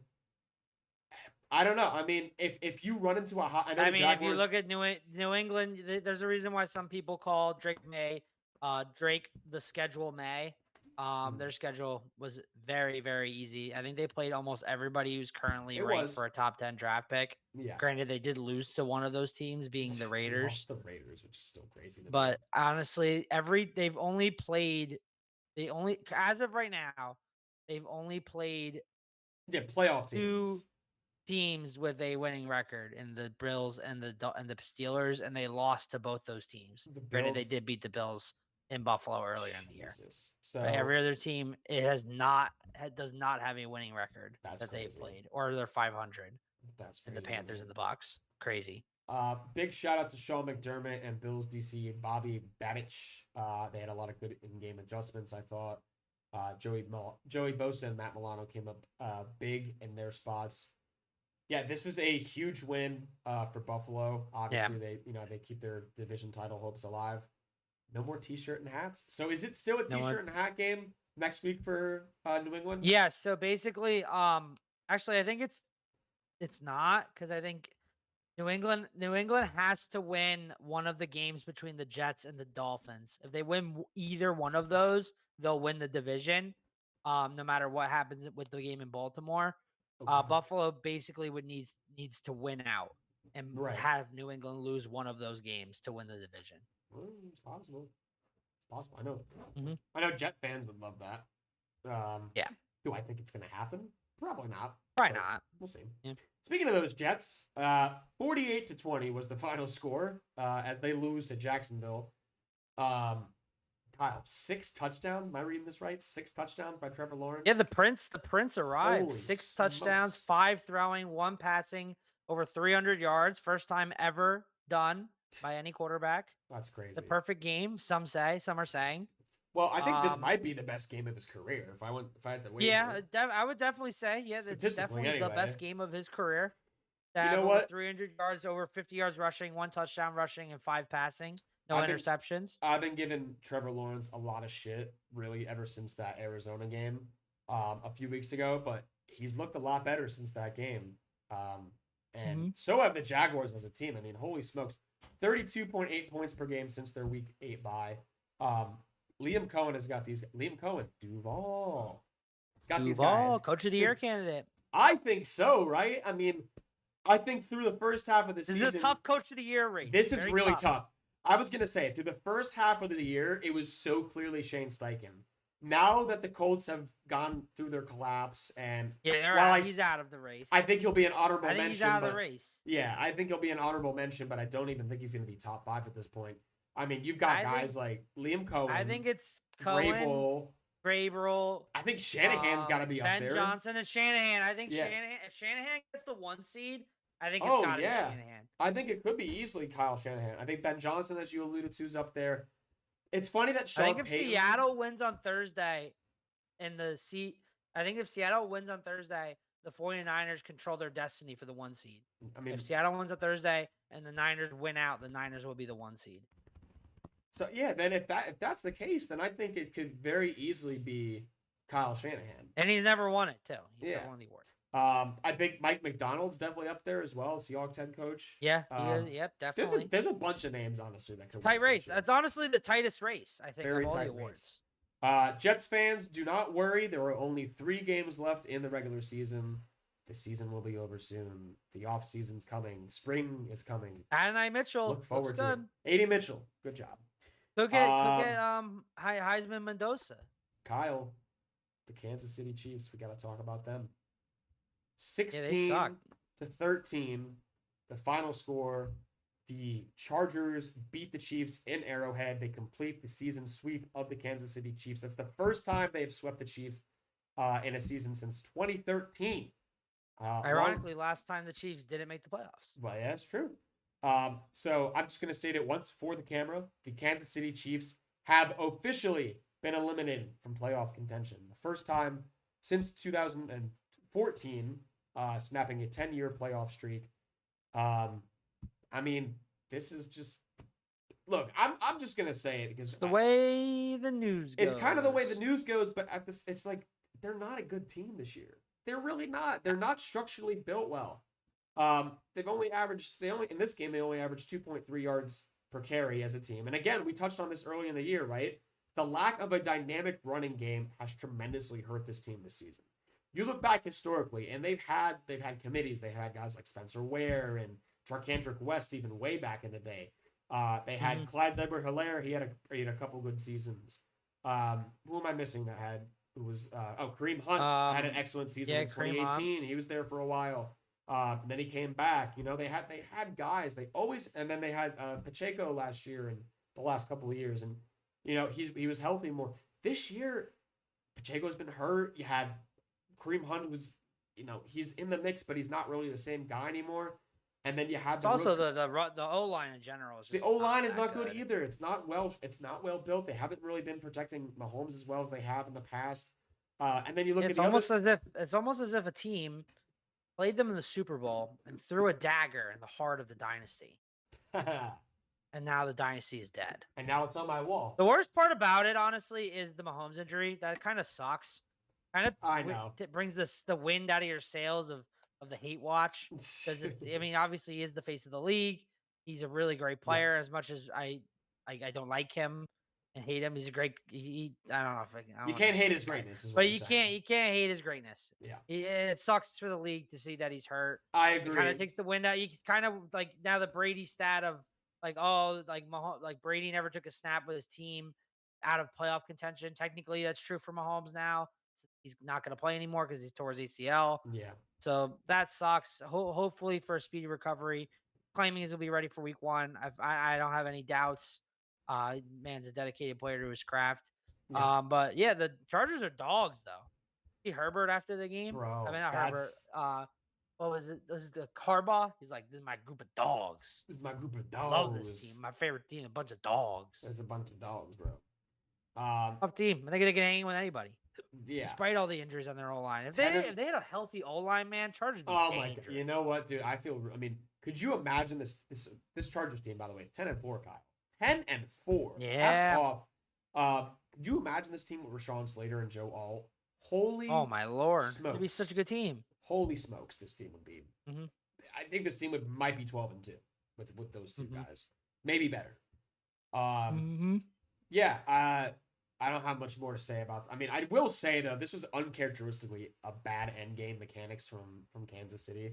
I don't know. I mean, if you run into a hot... if you look at New England, there's a reason why some people call Drake May, Drake the schedule May. Their schedule was very, very easy. I think they played almost everybody who's currently ranked for a top 10 draft pick. Yeah. Granted, they did lose to one of those teams, being the Raiders. The Raiders, which is still crazy. But honestly, as of right now, they've only played playoff teams. 2 teams with a winning record in the Bills and the Steelers, and they lost to both those teams. Granted, they did beat the Bills in Buffalo earlier in the year. So but every other team does not have a winning record that they've played, or they're 500. That's crazy. And the Panthers in the box. Crazy. Big shout out to Sean McDermott and Bills DC Bobby Babich. They had a lot of good in-game adjustments, I thought. Joey Bosa and Matt Milano came up big in their spots. Yeah, this is a huge win for Buffalo. Obviously, they keep their division title hopes alive. No more t-shirt and hats. So is it still a t-shirt and hat game next week for New England? Yeah. So basically, actually, I think it's not, because I think New England has to win one of the games between the Jets and the Dolphins. If they win either one of those, they'll win the division. No matter what happens with the game in Baltimore. Okay. Buffalo basically needs to win out and have New England lose one of those games to win the division. Well, it's possible. I know. Mm-hmm. I know Jet fans would love that. Yeah. Do I think it's going to happen? Probably not. Probably not. We'll see. Yeah. Speaking of those Jets, 48-20 was the final score as they lose to Jacksonville. Kyle, 6 touchdowns. Am I reading this right? 6 touchdowns by Trevor Lawrence. Yeah, the Prince arrived. Holy 6 touchdowns, 5 throwing, 1 passing, over 300 yards. First time ever done by any quarterback. That's crazy. The perfect game, some say. Some are saying. Well, I think this Um, might be the best game of his career if I had to wager. yeah, I would definitely say, yeah, that's Statistically, definitely the anyway. best game of his career. To You have know over what? 300 yards, over 50 yards rushing, 1 touchdown rushing, and 5 passing, no I've been interceptions. I've been giving Trevor Lawrence a lot of shit really ever since that Arizona game a few weeks ago, but he's looked a lot better since that game. And so have the Jaguars as a team. I mean, holy smokes, 32.8 points per game since their week 8 bye. Liam Cohen has got these. Liam Cohen, Duval. It's got these guys. Coach of the year candidate. I think so, right? I mean, I think through the first half of the season, This is a tough coach of the year race. this is Very really tough. I was gonna say through the first half of the year, it was so clearly Shane Steichen. Now that the Colts have gone through their collapse, and Yeah, he's out of the race. I think he'll be an honorable I think mention. he's out of the race. Yeah, I think he'll be an honorable mention, but I don't even think he's gonna be top 5 at this point. I mean, you've got guys like Liam Cohen. I think it's Cohen, Vrabel. I think Shanahan's got to be up there. Ben Johnson and Shanahan. I think if Shanahan gets the 1 seed, I think it's got to be Shanahan. I think it could be easily Kyle Shanahan. I think Ben Johnson, as you alluded to, is up there. It's funny that Sean Payton, Seattle wins on Thursday, I think if Seattle wins on Thursday, the 49ers control their destiny for the 1 seed. I mean, if Seattle wins on Thursday and the Niners win out, the Niners will be the 1 seed. So yeah, then if that's the case, then I think it could very easily be Kyle Shanahan. And he's never won it too. He's never won the award. I think Mike McDonald's definitely up there as well, Seahawks head coach. Yeah, he is. Yep, definitely. There's a bunch of names honestly that could tight race. It's honestly the tightest race, I think, very of all tight the awards. Jets fans, do not worry. There are only 3 games left in the regular season. The season will be over soon. The off season's coming. Spring is coming. Adonai Mitchell. Look forward to it. A.D. Mitchell. Good job. Go get Heisman Mendoza. Kyle, the Kansas City Chiefs. We got to talk about them. 16-13, the final score. The Chargers beat the Chiefs in Arrowhead. They complete the season sweep of the Kansas City Chiefs. That's the first time they've swept the Chiefs in a season since 2013. Ironically, last time the Chiefs didn't make the playoffs. Well, yeah, that's true. So I'm just going to state it once for the camera. The Kansas City Chiefs have officially been eliminated from playoff contention. The first time since 2014, snapping a 10-year playoff streak. I mean, this is just look. I'm just gonna say it because it's the way the news goes. It's kind of the way the news goes, but it's like they're not a good team this year. They're really not. They're not structurally built well. In this game they only averaged 2.3 yards per carry as a team. And again, we touched on this early in the year, right? The lack of a dynamic running game has tremendously hurt this team this season. You look back historically, and they've had committees. They had guys like Spencer Ware and Jarkandrick West even way back in the day. They had Clyde Edwards-Helaire. He had a couple good seasons. Who am I missing that had? Who was Kareem Hunt had an excellent season in 2018. He was there for a while. Then he came back. You know, they had guys. And then they had Pacheco last year and the last couple of years. And you know, he was healthy more. This year, Pacheco's been hurt. You had Kareem Hunt, who's, you know, he's in the mix, but he's not really the same guy anymore. And then you have the O-line in general. The O-line is not good either. It's not well built. They haven't really been protecting Mahomes as well as they have in the past. And then you look at it's almost as if a team played them in the Super Bowl and threw a dagger in the heart of the dynasty. And now the dynasty is dead. And now it's on my wall. The worst part about it, honestly, is the Mahomes injury. That kind of sucks. I know. It brings the wind out of your sails of the hate watch. Because obviously he is the face of the league. He's a really great player. As much as I don't like him and hate him, he's a great. I don't know if you can't hate his greatness, but you can't hate his greatness. Yeah, it sucks for the league to see that he's hurt. I agree. It kind of takes the wind out. You kind of like now the Brady stat of Brady never took a snap with his team out of playoff contention. Technically, that's true for Mahomes now. He's not going to play anymore because he's tore his ACL. Yeah. So that sucks. Hopefully for a speedy recovery. Claiming he'll be ready for week 1. I don't have any doubts. Man's a dedicated player to his craft. Yeah. But yeah, the Chargers are dogs though. See Herbert after the game. Bro, Herbert. What was it? Was it the Harbaugh? He's like, "This is my group of dogs. This is my group of dogs. I love this team. My favorite team. A bunch of dogs. There's a bunch of dogs, bro." Tough team. I think they can hang with anybody. Yeah. Despite all the injuries on their O-line. If 10 they had a healthy O-line, man, Chargers would be Oh my god! dangerous. You know what, dude? I mean, could you imagine this Chargers team? By the way, 10-4, Kyle. 10-4. Hats Yeah. off. Could you imagine this team with Rashawn Slater and Joe Alt? Oh Holy my lord. smokes! It'd be such a good team. Holy smokes! This team would be. Mm-hmm. I think this team might be 12-2 with those two Mm-hmm. guys, maybe better. Mm-hmm. Yeah. I don't have much more to say about. I mean, I will say though, this was uncharacteristically a bad end game mechanics from Kansas City,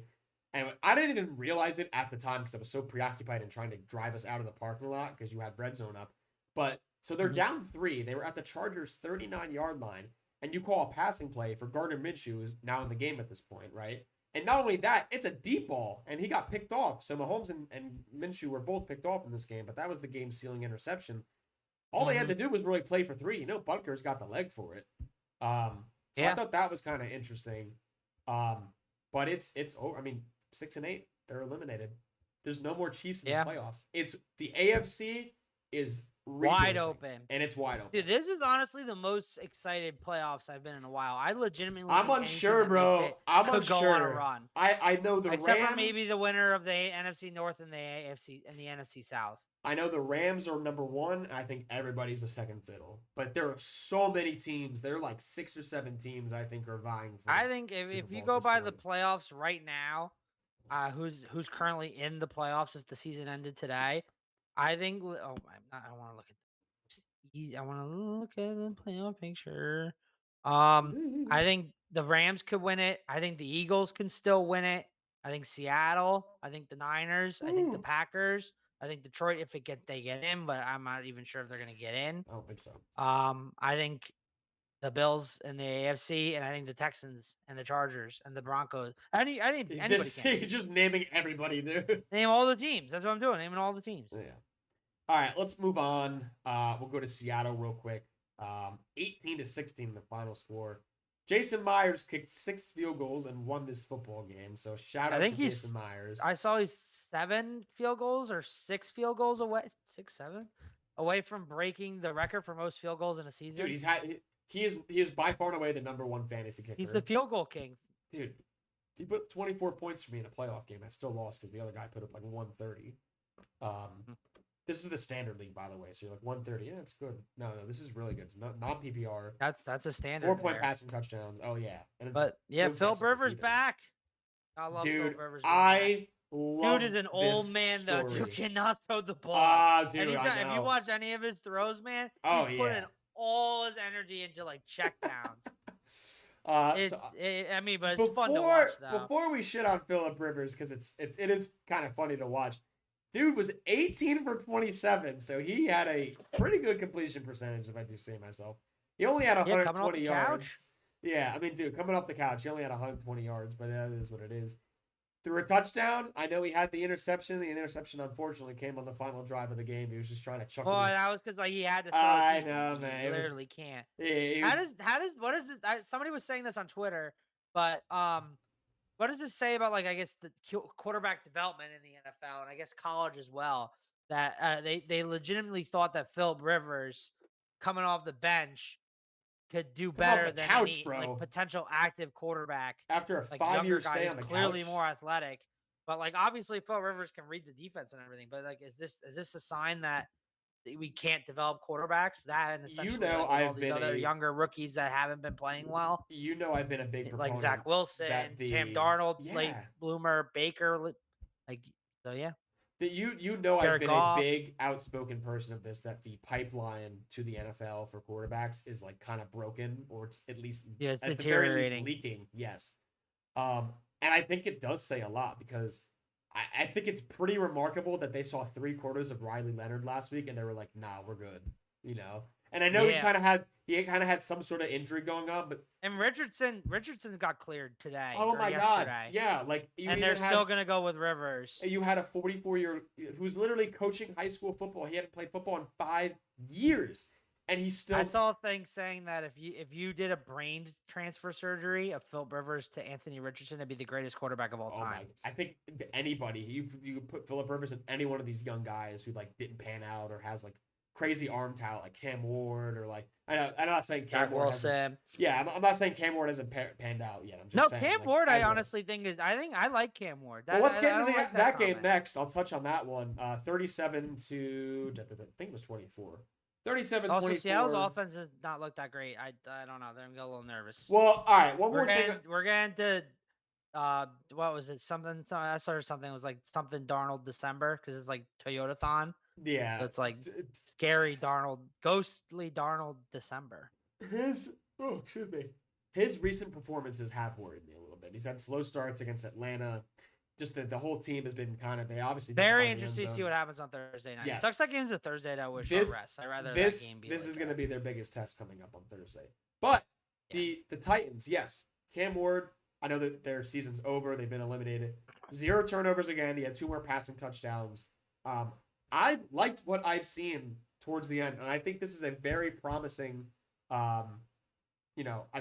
and I didn't even realize it at the time because I was so preoccupied in trying to drive us out of the parking lot because you had red zone up. But so they're down 3. They were at the Chargers' 39-yard line, and you call a passing play for Gardner Minshew, who's now in the game at this point, right? And not only that, it's a deep ball, and he got picked off. So Mahomes and Minshew were both picked off in this game, but that was the game-sealing interception. All they had to do was really play for 3. You know, Butker's got the leg for it. So I thought that was kind of interesting. But it's over. I mean, 6-8, they're eliminated. There's no more Chiefs in the playoffs. It's the AFC is wide open, and it's wide open. Dude, this is honestly the most excited playoffs I've been in a while. I legitimately, I'm unsure, bro. I'm unsure. Go on a run. I know the Except Rams. for maybe the winner of the NFC North and the AFC and the NFC South. I know the Rams are number 1. I think everybody's a second fiddle. But there are so many teams. There are like 6 or 7 teams I think are vying for. I think if you go by the playoffs right now, who's currently in the playoffs if the season ended today, I think. Oh, I want to look at. I want to look at the playoff picture. I think the Rams could win it. I think the Eagles can still win it. I think Seattle. I think the Niners. I think the Packers. I think Detroit if they get in, but I'm not even sure if they're going to get in. I don't think so. I think the Bills and the AFC, and I think the Texans and the Chargers and the Broncos. Anybody can. Just naming everybody, dude. Name all the teams. That's what I'm doing. Naming all the teams. Yeah. All right, let's move on. We'll go to Seattle real quick. 18-16, the final score. Jason Myers kicked 6 field goals and won this football game. So shout out to Jason Myers. I saw he's 7 field goals or 6 field goals away. 6, 7 away from breaking the record for most field goals in a season. Dude, he is by far and away the number 1 fantasy kicker. He's the field goal king. Dude, he put 24 points for me in a playoff game. I still lost because the other guy put up like 130. This is the standard league, by the way. So you're like 130. Yeah, it's good. No, this is really good. It's not PPR. That's a standard. 4-point passing touchdowns. Oh yeah. But yeah, Philip Rivers back. I love Philip Rivers. I love Dude is an old man though. You cannot throw the ball. Dude, anytime, if you watch any of his throws, man, he's putting all his energy into like check downs. But it's fun to watch though. Before we shit on Philip Rivers, because it is kind of funny to watch. Dude was 18 for 27, so he had a pretty good completion percentage, if I do say myself. He only had 120 yards. Yeah, I mean, dude, coming off the couch, he only had 120 yards, but that is what it is. Threw a touchdown. I know he had the interception. The interception, unfortunately, came on the final drive of the game. He was just trying to chuck. Oh, that was because he had to throw. I know, man. He literally can't. Yeah, what is this? Somebody was saying this on Twitter, but what does this say about, like, I guess, the quarterback development in the NFL and I guess college as well? That they legitimately thought that Philip Rivers coming off the bench could do better than any like potential active quarterback after a like 5-year stay on the clearly couch. More athletic. But like obviously Philip Rivers can read the defense and everything. But like, is this a sign that we can't develop quararbacks? That and essentially all these other younger rookies that haven't been playing well. You know, I've been a big proponent like Zach Wilson, Sam Darnold, late bloomer, Baker, like so yeah. That you know I've been a big outspoken person of this, that the pipeline to the NFL for quarterbacks is like kind of broken, or it's at least it's at the very least leaking. Yes. And I think it does say a lot because I think it's pretty remarkable that they saw 3/4 of Riley Leonard last week and they were like, nah, we're good. You know? And I know he kind of had some sort of injury going on, but Richardson got cleared today. Oh my god. Yeah, like and they're still gonna go with Rivers. You had a 44-year who's literally coaching high school football. He hadn't played football in 5 years. And he's still I saw a thing saying that if you did a brain transfer surgery of Philip Rivers to Anthony Richardson, it'd be the greatest quarterback of all time. I think anybody, you could put Philip Rivers in any one of these young guys who like didn't pan out or has like crazy arm talent like Cam Ward or like I'm not saying Cam Zach Ward hasn't. Wilson. Yeah, I'm not saying Cam Ward hasn't panned out yet. I'm just No, saying Cam like Ward, I as a. honestly think is. I think I like Cam Ward. Well, let's get I into don't like that game comment. next. I'll touch on that one. 37 to I think it was 24. 37 Also, 24. Seattle's offense has not looked that great. I don't know. They're gonna get a little nervous. Well, all right. One more thing. We're getting to what was it? Something I saw something. It was like something Darnold December because it's like Toyota-thon. Yeah. So it's like scary Darnold, ghostly Darnold December. Excuse me. His recent performances have worried me a little bit. He's had slow starts against Atlanta. Just the whole team has been kind of. They obviously very interesting to see what happens on Thursday night. Yes. It sucks that game's a Thursday night with short rest. I'd rather that game be. This like is going to be their biggest test coming up on Thursday. But the Titans, yes, Cam Ward. I know that their season's over. They've been eliminated. 0 turnovers again. He had 2 more passing touchdowns. I've liked what I've seen towards the end, and I think this is a very promising. I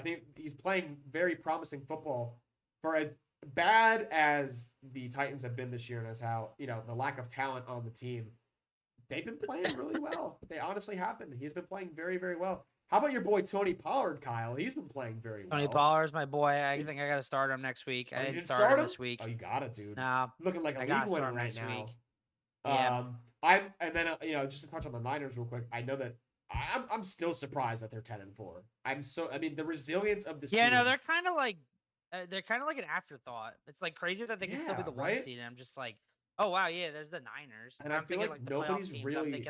think he's playing very promising football for as bad as the Titans have been this year, and as how the lack of talent on the team. They've been playing really well. They honestly have been. He's been playing very, very well. How about your boy Tony Pollard, Kyle? He's been playing very well. Tony Pollard's my boy. I think I got to start him next week. I didn't start him this week. Oh, you got it, dude. Nah, looking like a league winner right now. Yeah. Just to touch on the Niners real quick. I know that I'm still surprised that they're 10-4. The resilience of this. Yeah, team, no, they're kind of like an afterthought. It's like crazy that they can still be the 1 seed. And I'm just like, oh wow, yeah, there's the Niners. And I'm thinking like nobody's really.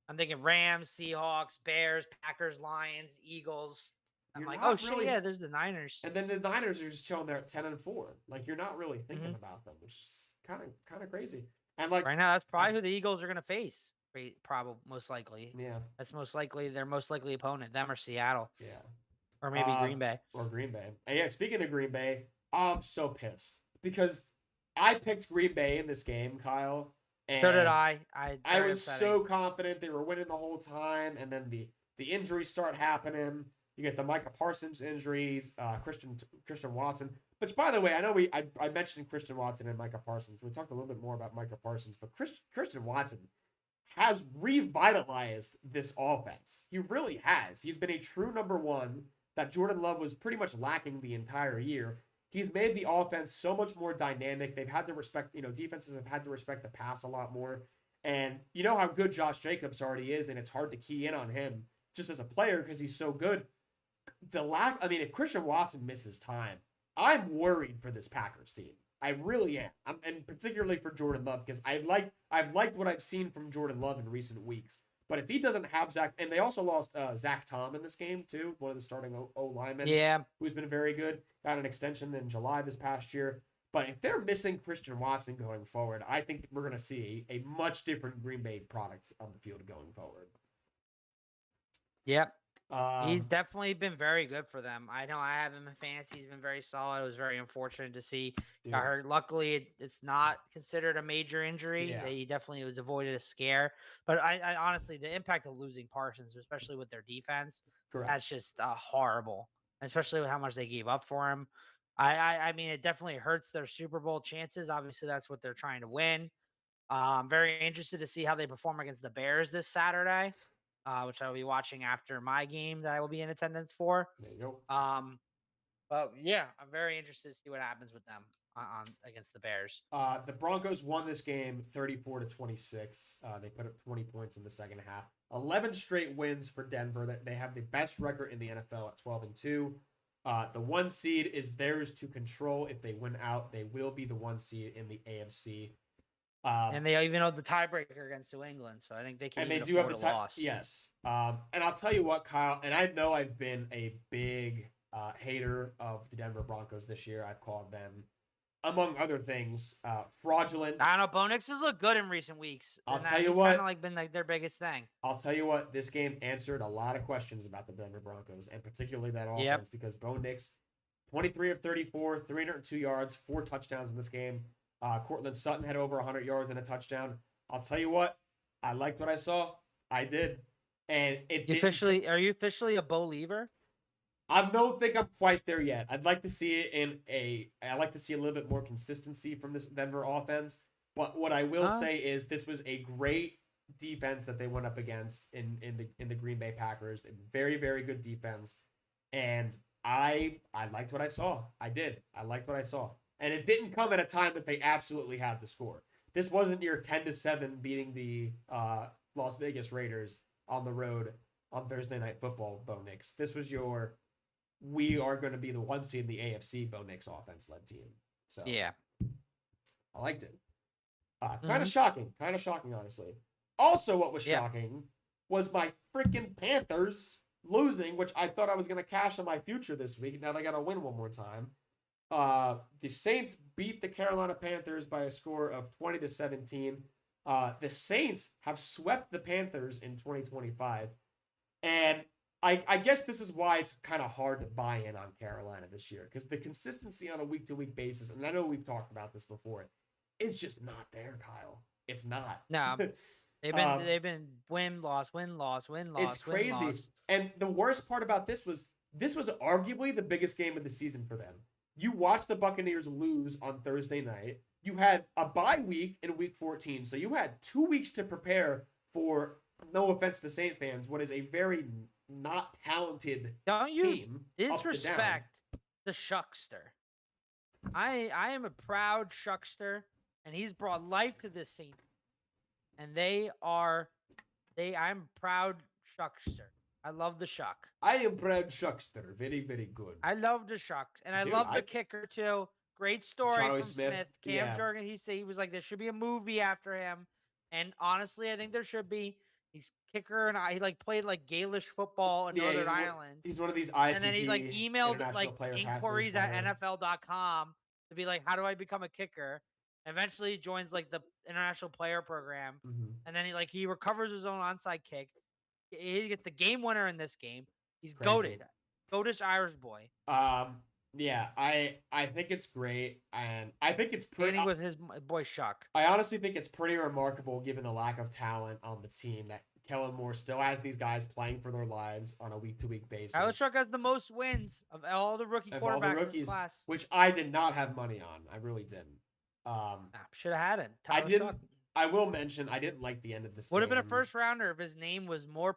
I'm thinking Rams, Seahawks, Bears, Packers, Lions, Eagles. I'm like, oh shit, yeah, there's the Niners. And then the Niners are just chilling there at 10-4. Like you're not really thinking about them, which is kind of crazy. And like right now, that's probably who the Eagles are gonna face. Probably most likely. Yeah. That's most likely their most likely opponent. Them or Seattle. Yeah. Or maybe Green Bay. Or Green Bay. And yeah, speaking of Green Bay, I'm so pissed because I picked Green Bay in this game, Kyle. And so did I. I was so confident they were winning the whole time, and then the injuries start happening. You get the Micah Parsons injuries, Christian Watson. Which, by the way, I know I mentioned Christian Watson and Micah Parsons. We talked a little bit more about Micah Parsons, but Christian Watson has revitalized this offense. He really has. He's been a true number one that Jordan Love was pretty much lacking the entire year. He's made the offense so much more dynamic. They've had to respect, defenses have had to respect the pass a lot more. And you know how good Josh Jacobs already is, and it's hard to key in on him just as a player because he's so good. If Christian Watson misses time, I'm worried for this Packers team. I really am. And particularly for Jordan Love, because I've liked what I've seen from Jordan Love in recent weeks. But if he doesn't have Zach, and they also lost Zach Tom in this game too, one of the starting O linemen, who's been very good, got an extension in July this past year. But if they're missing Christian Watson going forward, I think we're going to see a much different Green Bay product on the field going forward. Yep. He's definitely been very good for them. I know I have him in fantasy. He's been very solid. It was very unfortunate to see got hurt. Luckily, it's not considered a major injury. Yeah. He definitely was avoided a scare. But I honestly, the impact of losing Parsons, especially with their defense, that's just horrible. Especially with how much they gave up for him. I mean, it definitely hurts their Super Bowl chances. Obviously, that's what they're trying to win. I'm very interested to see how they perform against the Bears this Saturday. Which I will be watching after my game that I will be in attendance for. There you go. But yeah, I'm very interested to see what happens with them on against the Bears. The Broncos won this game 34-26. They put up 20 points in the second half. 11 straight wins for Denver. They have the best record in the NFL at 12-2. The 1 seed is theirs to control. If they win out, they will be the 1 seed in the AFC. And they even have the tiebreaker against New England, so I think they can. And they do have the loss. Yes. And I'll tell you what, Kyle. And I know I've been a big hater of the Denver Broncos this year. I've called them, among other things, fraudulent. I don't know. Bo Nix has looked good in recent weeks. I'll tell you what. Kind of been their biggest thing. I'll tell you what. This game answered a lot of questions about the Denver Broncos, and particularly that offense, because Bo Nix, 23 of 34, 302 yards, 4 touchdowns in this game. Cortland Sutton had over 100 yards and a touchdown. I'll tell you what, I liked what I saw. I did, and Are you officially a believer? I don't think I'm quite there yet. I'd like to see it I'd like to see a little bit more consistency from this Denver offense. But what I will say is this was a great defense that they went up against in the Green Bay Packers. Very, very good defense. And I liked what I saw. I did. I liked what I saw. And it didn't come at a time that they absolutely had to score. This wasn't your 10-7 beating the Las Vegas Raiders on the road on Thursday Night Football, Bo Nix. This was your we are going to be the one seed in the AFC Bo Nix offense led team. So Yeah. I liked it. Kind of shocking, honestly. Also, what was shocking was my freaking Panthers losing, which I thought I was going to cash on my future this week. Now they got to win one more time. The Saints beat the Carolina Panthers by a score of 20-17. The Saints have swept the Panthers in 2025. And I guess this is why it's kind of hard to buy in on Carolina this year, because the consistency on a week-to-week basis, and I know we've talked about this before, it's just not there, Kyle. It's not. No. They've been win, loss, win, loss, win, loss. It's crazy. Win, loss. And the worst part about this was arguably the biggest game of the season for them. You watched the Buccaneers lose on Thursday night. You had a bye week in week 14. So you had 2 weeks to prepare for, no offense to Saint fans, what is a very not talented Don't you team. disrespect the Shuckster. I am a proud Shuckster, and he's brought life to this Saint. And I'm proud Shuckster. I love the Shuck. I am proud Shuckster. Very, very good. I love the Shucks. And Dude, I love the kicker too. Great story Charlie from Smith. Cam Yeah. Jurgen. He was like, there should be a movie after him. And honestly, I think there should be. He's kicker, and he played Gaelish football in Northern Ireland. He's one of these IPP And then he emailed inquiries at NFL. NFL.com to be like, how do I become a kicker? Eventually he joins the international player program. Mm-hmm. And then he recovers his own onside kick. He gets the game winner in this game. He's Crazy. goated. Goatish Irish boy. Yeah, I think it's great, and I think it's pretty. With his boy Shuck. I honestly think it's pretty remarkable, given the lack of talent on the team, that Kellen Moore still has these guys playing for their lives on a week-to-week basis. Alex Shuck has the most wins of all the rookie quarterbacks in this class, which I did not have money on. I really didn't. Should have had it. I didn't. Shuck. I will mention I didn't like the end of this. Would have been a first rounder if his name was more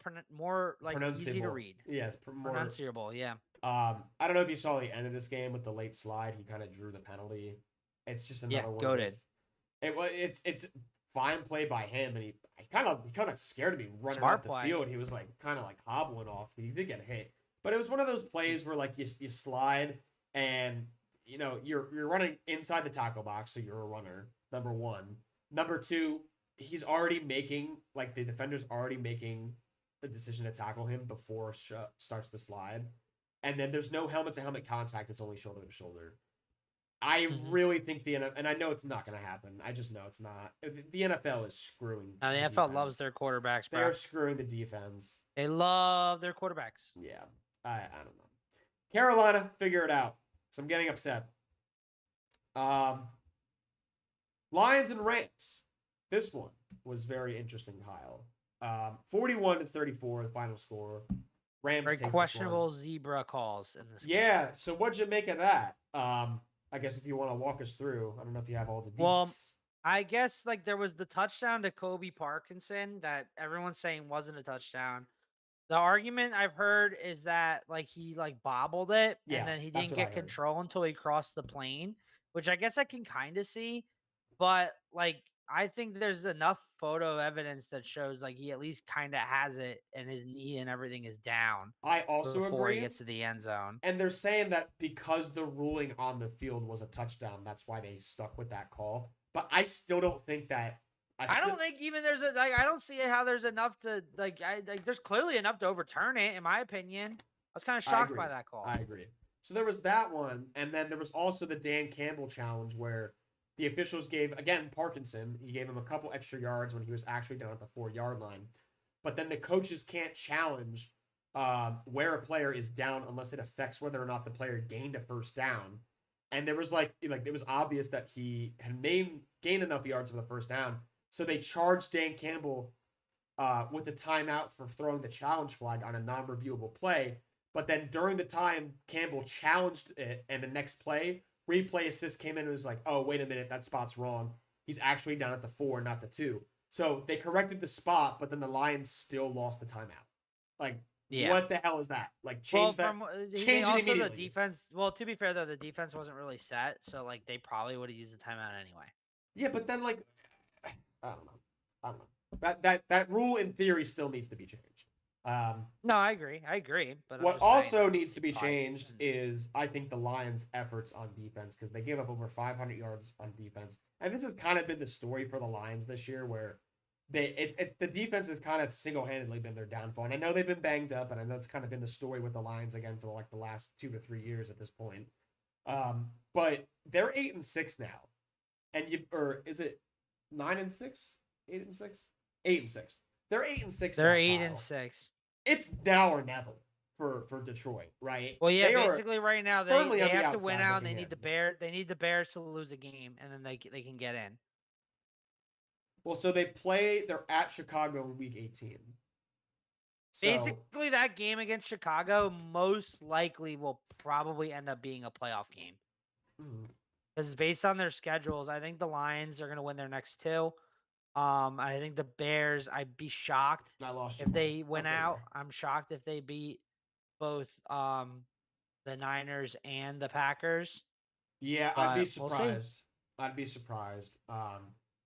easy to read. Yes, more pronounceable. Yeah. I don't know if you saw the end of this game with the late slide. He kind of drew the penalty. It's just another one. Goated. It's fine play by him, and he kind of scared me running off the field. He was kind of hobbling off. He did get hit, but it was one of those plays where you slide and you're running inside the tackle box, so you're a runner. Number one. Number two, he's already making the defender's already making the decision to tackle him before starts the slide. And then there's no helmet-to-helmet contact. It's only shoulder-to-shoulder. I really think and I know it's not going to happen. I just know it's not. The NFL is screwing. The NFL defense. loves their quarterbacks, bro. They're screwing the defense. They love their quarterbacks. Yeah. I don't know. Carolina, figure it out. So I'm getting upset. Lions and Rams. This one was very interesting, Kyle. 41-34, the final score. Rams very questionable zebra calls in this game. Yeah, so what'd you make of that? I guess if you want to walk us through, I don't know if you have all the deets. Well, I guess there was the touchdown to Kobe Parkinson that everyone's saying wasn't a touchdown. The argument I've heard is that he bobbled it and then he didn't get control until he crossed the plane, which I guess I can kind of see, but I think there's enough photo evidence that shows he at least kind of has it and his knee and everything is down. I also before agree. He gets to the end zone. And they're saying that because the ruling on the field was a touchdown, that's why they stuck with that call. But I still don't think that. I don't think even there's I don't see how there's enough to there's clearly enough to overturn it, in my opinion. I was kind of shocked by that call. I agree. So there was that one, and then there was also the Dan Campbell challenge where the officials gave, again, Parkinson, he gave him a couple extra yards when he was actually down at the 4-yard line. But then the coaches can't challenge where a player is down unless it affects whether or not the player gained a first down. And there was it was obvious that he had gained enough yards for the first down. So they charged Dan Campbell with a timeout for throwing the challenge flag on a non-reviewable play. But then during the time, Campbell challenged it, and the next play, replay assist came in and was like, oh, wait a minute, that spot's wrong. He's actually down at the 4, not the 2. So they corrected the spot, but then the Lions still lost the timeout. Like, Yeah. what the hell is that? Like, Well, change that. from they Change it also the immediately. defense. Well, to be fair though, the defense wasn't really set, so like they probably would have used the timeout anyway. Yeah, but then like, I don't know. I don't know. That rule in theory still needs to be changed. No, I agree. But I'm What just saying also that needs to they be probably changed didn't. is, I think, the Lions' efforts on defense, because they gave up over 500 yards on defense, and this has kind of been the story for the Lions this year, where the defense has kind of single-handedly been their downfall. And I know they've been banged up, and I know it's kind of been the story with the Lions again for like the last 2 to 3 years at this point. But they're 8-6 now, or is it 9-6, 8-6, 8-6? They're 8-6. They're now, 8-6. It's now or never for Detroit, right? Well, yeah, They are basically right now firmly they on the have to win outside out, and looking in. they need the Bears to lose a game, and then they can get in. Well, so they're at Chicago in week 18. So, Basically, that game against Chicago most likely will probably end up being a playoff game. Because based on their schedules, I think the Lions are going to win their next two. I think the Bears, I'd be shocked I lost if they win out. I'm shocked if they beat both the Niners and the Packers. Yeah, I'd be We'll see. surprised. I'd be surprised.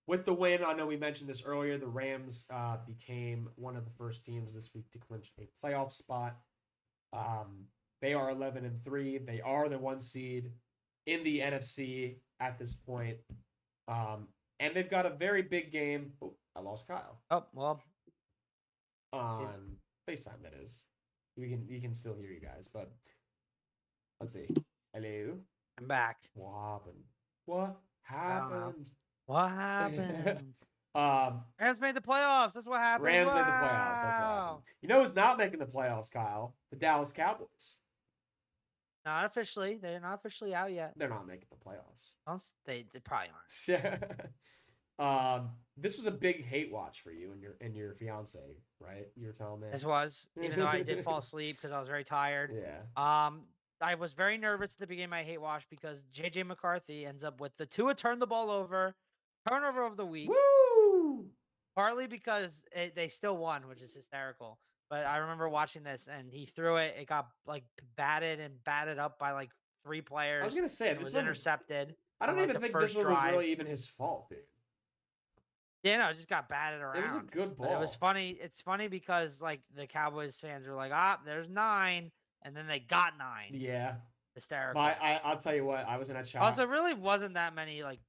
With the win, I know we mentioned this earlier, the Rams became one of the first teams this week to clinch a playoff spot. They are 11-3. They are the 1 seed in the NFC at this point. And they've got a very big game. Oh, I lost Kyle. Oh, well. On FaceTime, that is. You can still hear you guys, but let's see. Hello? I'm back. What happened? What happened? What happened? Rams Rams made the playoffs. That's what happened. made the playoffs. That's what happened. You know who's not making the playoffs, Kyle? The Dallas Cowboys. Not officially. They're not officially out yet. They're not making the playoffs. They probably aren't. This was a big hate watch for you and your fiance, right? You were telling me. This was, even though I did fall asleep because I was very tired. Yeah. I was very nervous at the beginning of my hate watch because JJ McCarthy ends up with the Tua turn the ball over, turnover of the week. Woo! Partly because they still won, which is hysterical. But I remember watching this, and he threw it. It got like batted up by like 3 players. I was gonna say it was intercepted. I don't even think this one was really even his fault, dude. Yeah, no, it just got batted around. It was a good ball. But it was funny. It's funny because like the Cowboys fans were like, there's 9, and then they got 9. Yeah. Hysterical. I'll tell you what, I was in a chat. Also, really wasn't that many like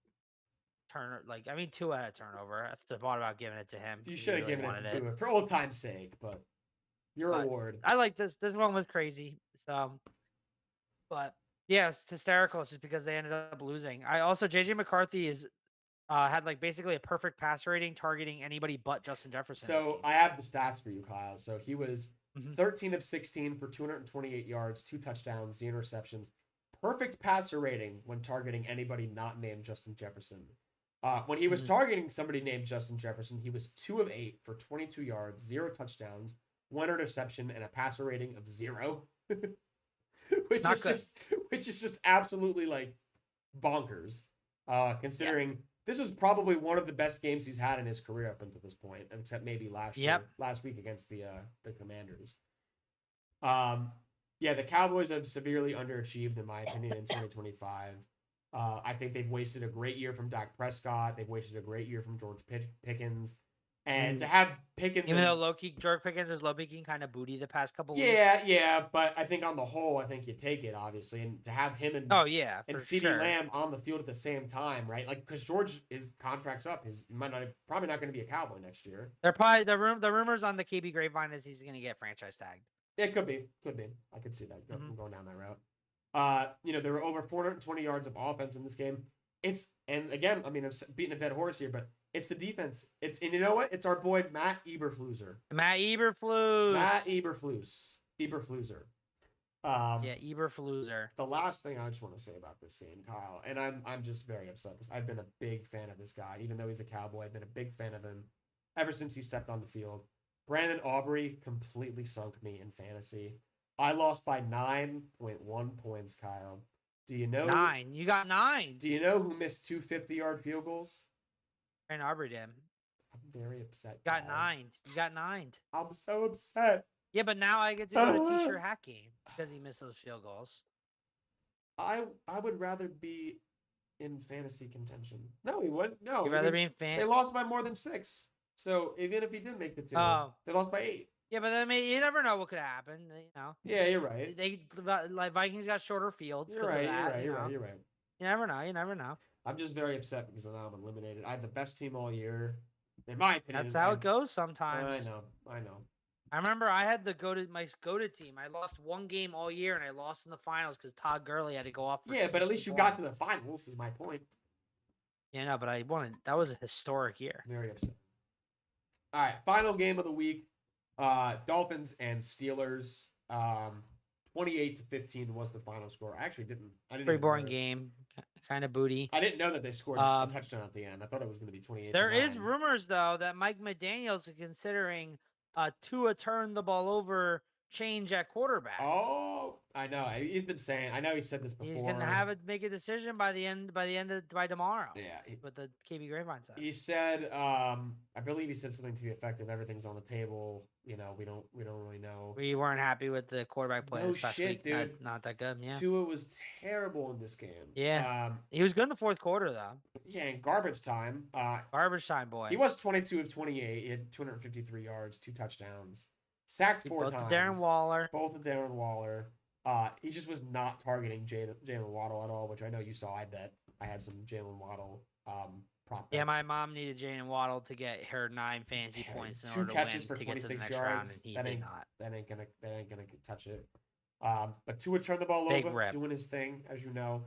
Tua had a turnover. I thought about giving it to him. You should have given it to Tua for old time's sake, but your award. I like this. This one was crazy. So, but yeah, it's hysterical. It's just because they ended up losing. JJ McCarthy is had like basically a perfect pass rating targeting anybody but Justin Jefferson. So I have the stats for you, Kyle. So he was 13 of 16 for 228 yards, 2 touchdowns, 0 interceptions. Perfect passer rating when targeting anybody not named Justin Jefferson. When he was targeting somebody named Justin Jefferson, he was 2 of 8 for 22 yards, 0 touchdowns, 1 interception, and a passer rating of 0. which is just absolutely like bonkers. Considering this is probably one of the best games he's had in his career up until this point, except maybe last week against the Commanders. The Cowboys have severely underachieved in my opinion in 2025. I think they've wasted a great year from Dak Prescott. They've wasted a great year from George Pickens. And to have Pickens... Even though George Pickens is low-key kind of booty the past couple weeks. Yeah, but I think on the whole, I think you take it, obviously. And to have him and CeeDee Lamb on the field at the same time, right? Like, because George, his contract's up. Probably not going to be a Cowboy next year. They're probably... The rumors on the KB grapevine is he's going to get franchise tagged. It could be. I could see that going down that route. There were over 420 yards of offense in this game. And again, I mean, I'm beating a dead horse here, but it's the defense. And you know what? It's our boy Matt Eberfluser. Eberfluser. Eberfluser. The last thing I just want to say about this game, Kyle, and I'm just very upset because I've been a big fan of this guy, even though he's a Cowboy. I've been a big fan of him ever since he stepped on the field. Brandon Aubrey completely sunk me in fantasy. I lost by 9.1 points, Kyle. Do you know 9? You got 9. Do you know who missed 2 50-yard field goals? Brandon Aubrey did. I'm very upset. You got Kyle. nined. You got nined. I'm so upset. Yeah, but now I get to go to T-shirt hack game because he missed those field goals. I would rather be in fantasy contention. No, he wouldn't. No, You'd I rather mean, be in fan. they lost by more than 6. So even if he did make the 2, Oh. they lost by 8. Yeah, but I mean, you never know what could happen. You know. Yeah, you're right. They like Vikings got shorter fields You're because right. of that. You're right. You You're know? right. You're right. You never know. You never know. I'm just very upset because now I'm eliminated. I have the best team all year, in my opinion. That's how it goes sometimes. I know. I know. I remember I had my go-to team. I lost one game all year, and I lost in the finals because Todd Gurley had to go off. For Yeah, but at least 60 you points. got to the finals. Is my point. Yeah, no, but I wanted. That was a historic year. Very upset. All right, final game of the week. Dolphins and Steelers. 28-15 was the final score. I actually didn't. I didn't. Pretty even boring notice. game. Kind of booty. I didn't know that they scored a touchdown at the end. I thought it was going to be 28. There is rumors though that Mike McDaniel's considering Tua turn the ball over change at quarterback. Oh, I know. He's been saying. I know he said this before. He's gonna have it make a decision by tomorrow. Yeah. What the KB Grapevine said. He said, I believe he said something to the effect of everything's on the table. You know, we don't really know. We weren't happy with the quarterback play No this past shit, week. dude. Not that good. Yeah. Tua was terrible in this game. Yeah. He was good in the fourth quarter though. Yeah, in garbage time. Garbage time boy. He was 22 of 28. He had 253 yards, 2 touchdowns, sacked 4 times. Darren Waller. Both of Darren Waller. He just was not targeting Jalen Waddle at all, which I know you saw. I bet I had some Jalen Waddle prop bets. Yeah, my mom needed Jalen Waddle to get her 9 fantasy points in order to win for to get to the 26 next yards. round, and he did not. That ain't gonna touch it. But Tua turned the ball Big over, rip. doing his thing, as you know.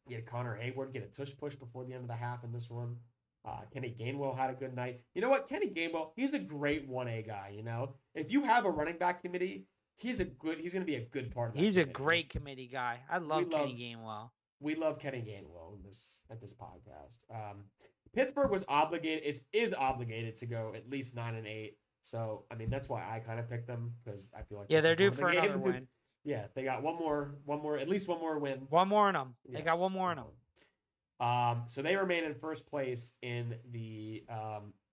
You had Connor Hayward get a tush push before the end of the half in this one. Kenny Gainwell had a good night. You know what? Kenny Gainwell, he's a great 1A guy, you know? If you have a running back committee, he's going to be a good part of that. He's a great committee guy. I love Kenny Gainwell. We love Kenny Gainwell at this podcast. Pittsburgh was obligated. Is obligated to go at least 9-8. So I mean that's why I kind of picked them because I feel like they're due for another win. Yeah, they got at least one more win. One more in them. They got one more in them. So they remain in first place in the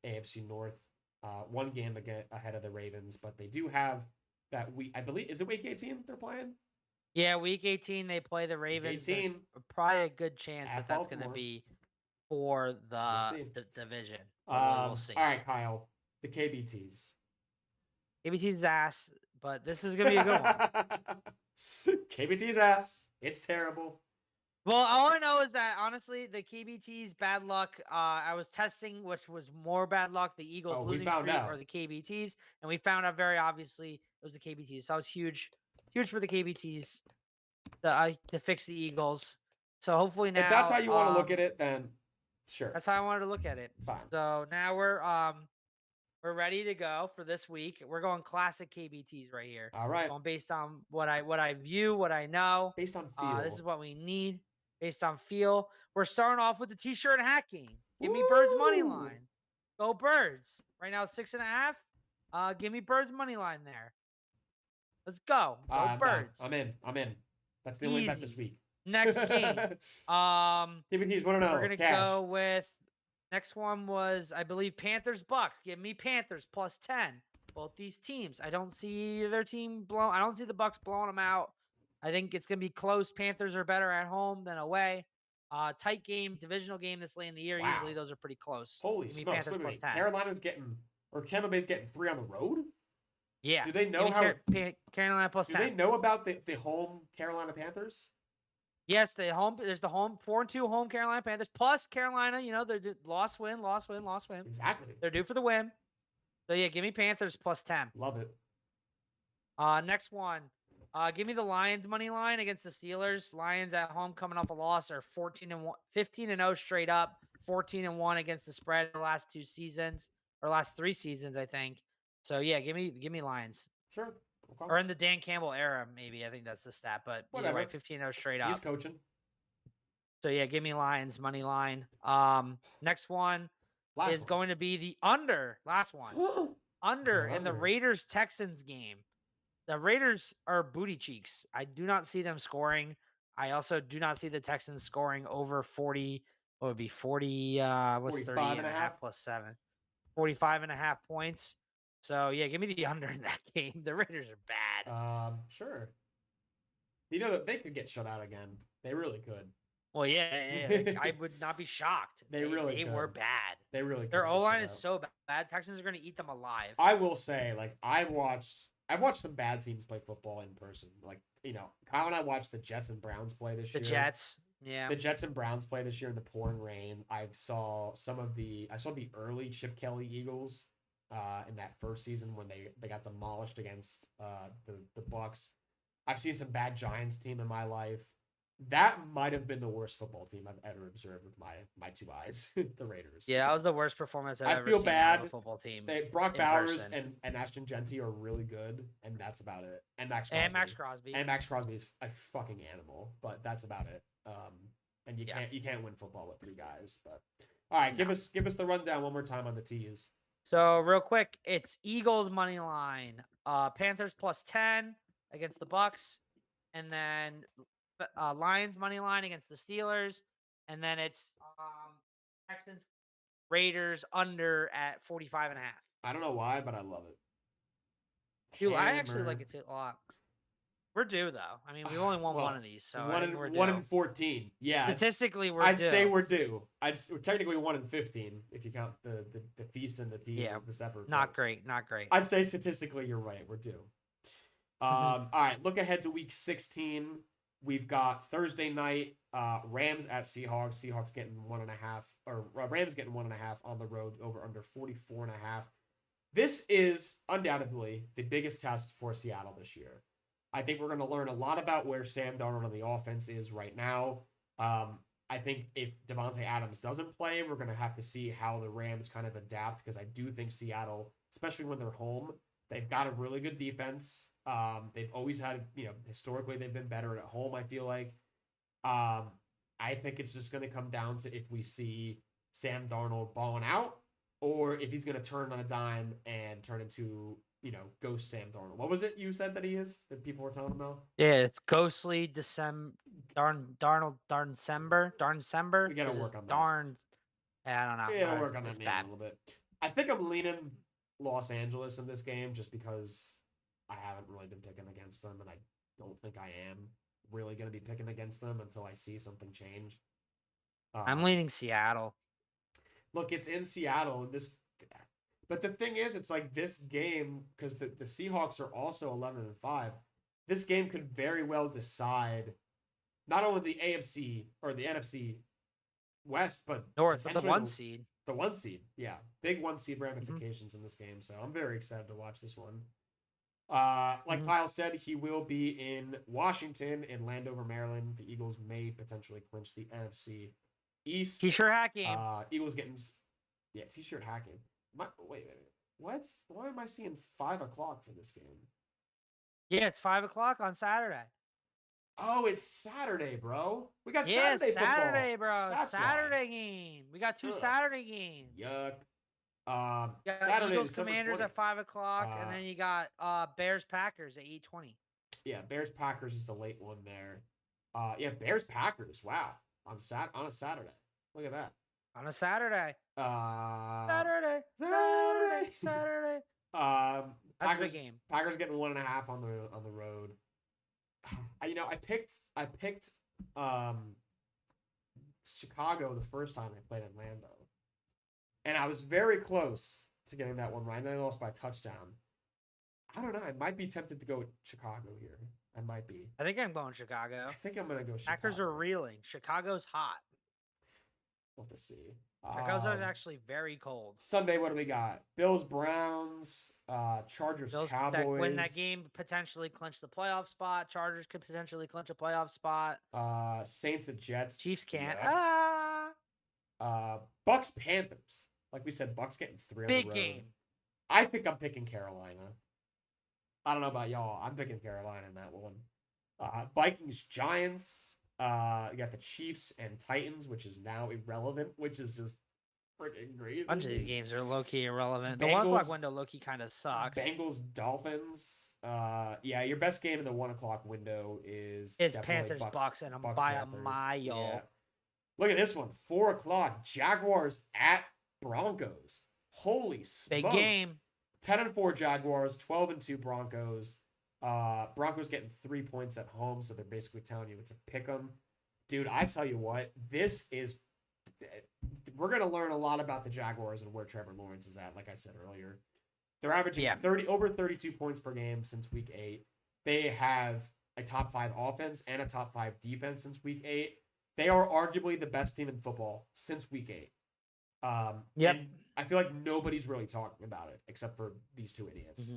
AFC North, one game ahead of the Ravens, but they do have that week. I believe is it week 18 they're playing. Yeah, week 18 they play the Ravens. 18, probably a good chance that's going to be for the division. We'll see. All right, Kyle, the KBTs. KBT's ass, but this is going to be a good one. KBT's ass. It's terrible. Well, all I know is that honestly, the KBT's bad luck. I was testing which was more bad luck, the Eagles losing streak or the KBTs, and we found out very obviously it was the KBTs. So I was huge for the KBTs to fix the Eagles. So hopefully now, if that's how you want to look at it, then sure. That's how I wanted to look at it. Fine. So now we're ready to go for this week. We're going classic KBTs right here. All right. Going based on what I view, what I know. Based on feel. This is what we need. Based on feel. We're starting off with the T-shirt hack game. Give me Birds money line. Go Birds. Right now it's 6.5. Give me Birds money line there. Let's go. Go Birds. I'm in. That's the only bet this week. Next game. KBTs 1-0. We're gonna go with next one was I believe Panthers Bucks. Give me Panthers plus 10. Both these teams. I don't see their team I don't see the Bucks blowing them out. I think it's gonna be close. Panthers are better at home than away. Tight game, divisional game this late in the year. Wow. Usually those are pretty close. Holy smokes! Wait. Carolina's getting, or Tampa Bay's getting 3 on the road. Yeah. Do they know how? Carolina plus 10. Do they know about the home Carolina Panthers? Yes, there's the home 4-2 home Carolina Panthers plus Carolina. You know they're loss win. Exactly. They're due for the win. So yeah, give me Panthers plus 10. Love it. Next one. Give me the Lions money line against the Steelers. Lions at home coming off a loss are 15-0 straight up, 14-1 against the spread the last 2 seasons or last 3 seasons, I think. So yeah, give me Lions. Sure. Okay. Or in the Dan Campbell era, maybe. I think that's the stat, but either way, 15-0 straight up. He's coaching. So yeah, give me Lions money line. Next one is going to be the under. Last one. Under in the Raiders Texans game. The Raiders are booty cheeks. I do not see them scoring. I also do not see the Texans scoring over 40 what would be 40, what's 45 30 and and a a half? half plus 7? 45.5 points. So, yeah, give me the under in that game. The Raiders are bad. Sure. You know that they could get shut out again. They really could. Well, yeah, I would not be shocked. They really They were could. bad. They really could Their get O-line shut is out. so bad. Texans are going to eat them alive. I will say, like, I've watched some bad teams play football in person. Like, Kyle and I watched the Jets and Browns play this The year. Jets, yeah. The Jets and Browns play this year in the pouring rain. I saw the early Chip Kelly Eagles in that first season when they got demolished against the Bucks. I've seen some bad Giants team in my life. That might have been the worst football team I've ever observed with my two eyes. The Raiders. Yeah, that was the worst performance I've ever feel seen bad. out of a football team. Brock in Bowers person. and Ashton Genty are really good, and that's about it. And Max Crosby. And Max Crosby. is a fucking animal, but that's about it. And you can't win football with three guys. But all right, give us the rundown one more time on the Tease. So real quick, it's Eagles money line, Panthers plus 10 against the Bucks, and then Lions money line against the Steelers, and then it's Texans Raiders under at 45.5. I don't know why, but I love it. Dude, I actually like it a lot. We're due though. I mean, we've only won one of these, so we're due. 1 in 14. Yeah, statistically, I'd say we're due. We're technically 1 in 15 if you count the feast and the tease as the separate. Not great. I'd say statistically, you're right. We're due. All right, look ahead to week 16. We've got Thursday night, Rams at Seahawks. Seahawks getting 1.5, or Rams getting 1.5 on the road, over under 44.5. This is undoubtedly the biggest test for Seattle this year. I think we're going to learn a lot about where Sam Darnold on the offense is right now. I think if Devontae Adams doesn't play, we're going to have to see how the Rams kind of adapt, because I do think Seattle, especially when they're home, they've got a really good defense. They've always had, historically they've been better at home, I feel like. I think it's just going to come down to if we see Sam Darnold balling out, or if he's going to turn on a dime and turn into, ghost Sam Darnold. What was it you said that he is, that people were telling him about? Yeah, it's ghostly Darnold Darncember. We got to work on that. Darn. I don't know. We got to work on that name a little bit. I think I'm leaning Los Angeles in this game just because I haven't really been picking against them, and I don't think I am really going to be picking against them until I see something change. I'm leaning Seattle. Look, it's in Seattle, and but the thing is, it's like this game, because the Seahawks are also 11-5. This game could very well decide not only the AFC or the NFC West, but North, the 1 seed. The 1 seed, yeah, big 1 seed ramifications in this game. So I'm very excited to watch this one. Like Kyle said, he will be in Washington, in Landover, Maryland. The Eagles may potentially clinch the NFC East. T-shirt hacking. Eagles getting, t-shirt hacking. Wait. What? Why am I seeing 5 o'clock for this game? Yeah, it's 5 o'clock on Saturday. Oh, it's Saturday, bro. We got Saturday football. Saturday, bro. That's Saturday game. We got 2 Saturday games. Yuck. Saturday, Eagles Commanders at 5 o'clock, and then you got Bears Packers at 8:20. Yeah, Bears Packers is the late one there. Bears Packers. Wow, on a Saturday. Look at that. On a Saturday. Saturday. That's a big game. Packers getting 1.5 on the road. I picked Chicago the first time they played in Lambeau, and I was very close to getting that one right. And they lost by a touchdown. I don't know. I might be tempted to go with Chicago here. I might be. I think I'm going Chicago. I think I'm gonna go Chicago. Packers are reeling. Chicago's hot. We'll have to see. Chicago's actually very cold. Sunday, what do we got? Bills, Browns, Chargers, Bills Cowboys. win that game, potentially clinch the playoff spot. Chargers could potentially clinch a playoff spot. Saints and Jets. Chiefs can't. Bucks, Panthers. Like we said, Bucks getting 3 on the road. Big game. I think I'm picking Carolina. I don't know about y'all. I'm picking Carolina in that one. Vikings, Giants. You got the Chiefs and Titans, which is now irrelevant, which is just freaking great. A bunch of these games are low-key irrelevant. The Bengals, 1 o'clock window low-key kind of sucks. Bengals, Dolphins. Your best game in the 1 o'clock window is Panthers, Bucks, and by a mile. Yeah. Look at this one. 4 o'clock. Jaguars at Broncos. Holy smokes. Big game. 10-4 Jaguars, 12-2 Broncos. Broncos getting 3 points at home, so they're basically telling you it's a pick 'em. Dude, I tell you what, this is. We're going to learn a lot about the Jaguars and where Trevor Lawrence is at, like I said earlier. They're averaging over 32 points per game since week 8. They have a top 5 offense and a top 5 defense since week 8. They are arguably the best team in football since week 8. And I feel like nobody's really talking about it except for these two idiots.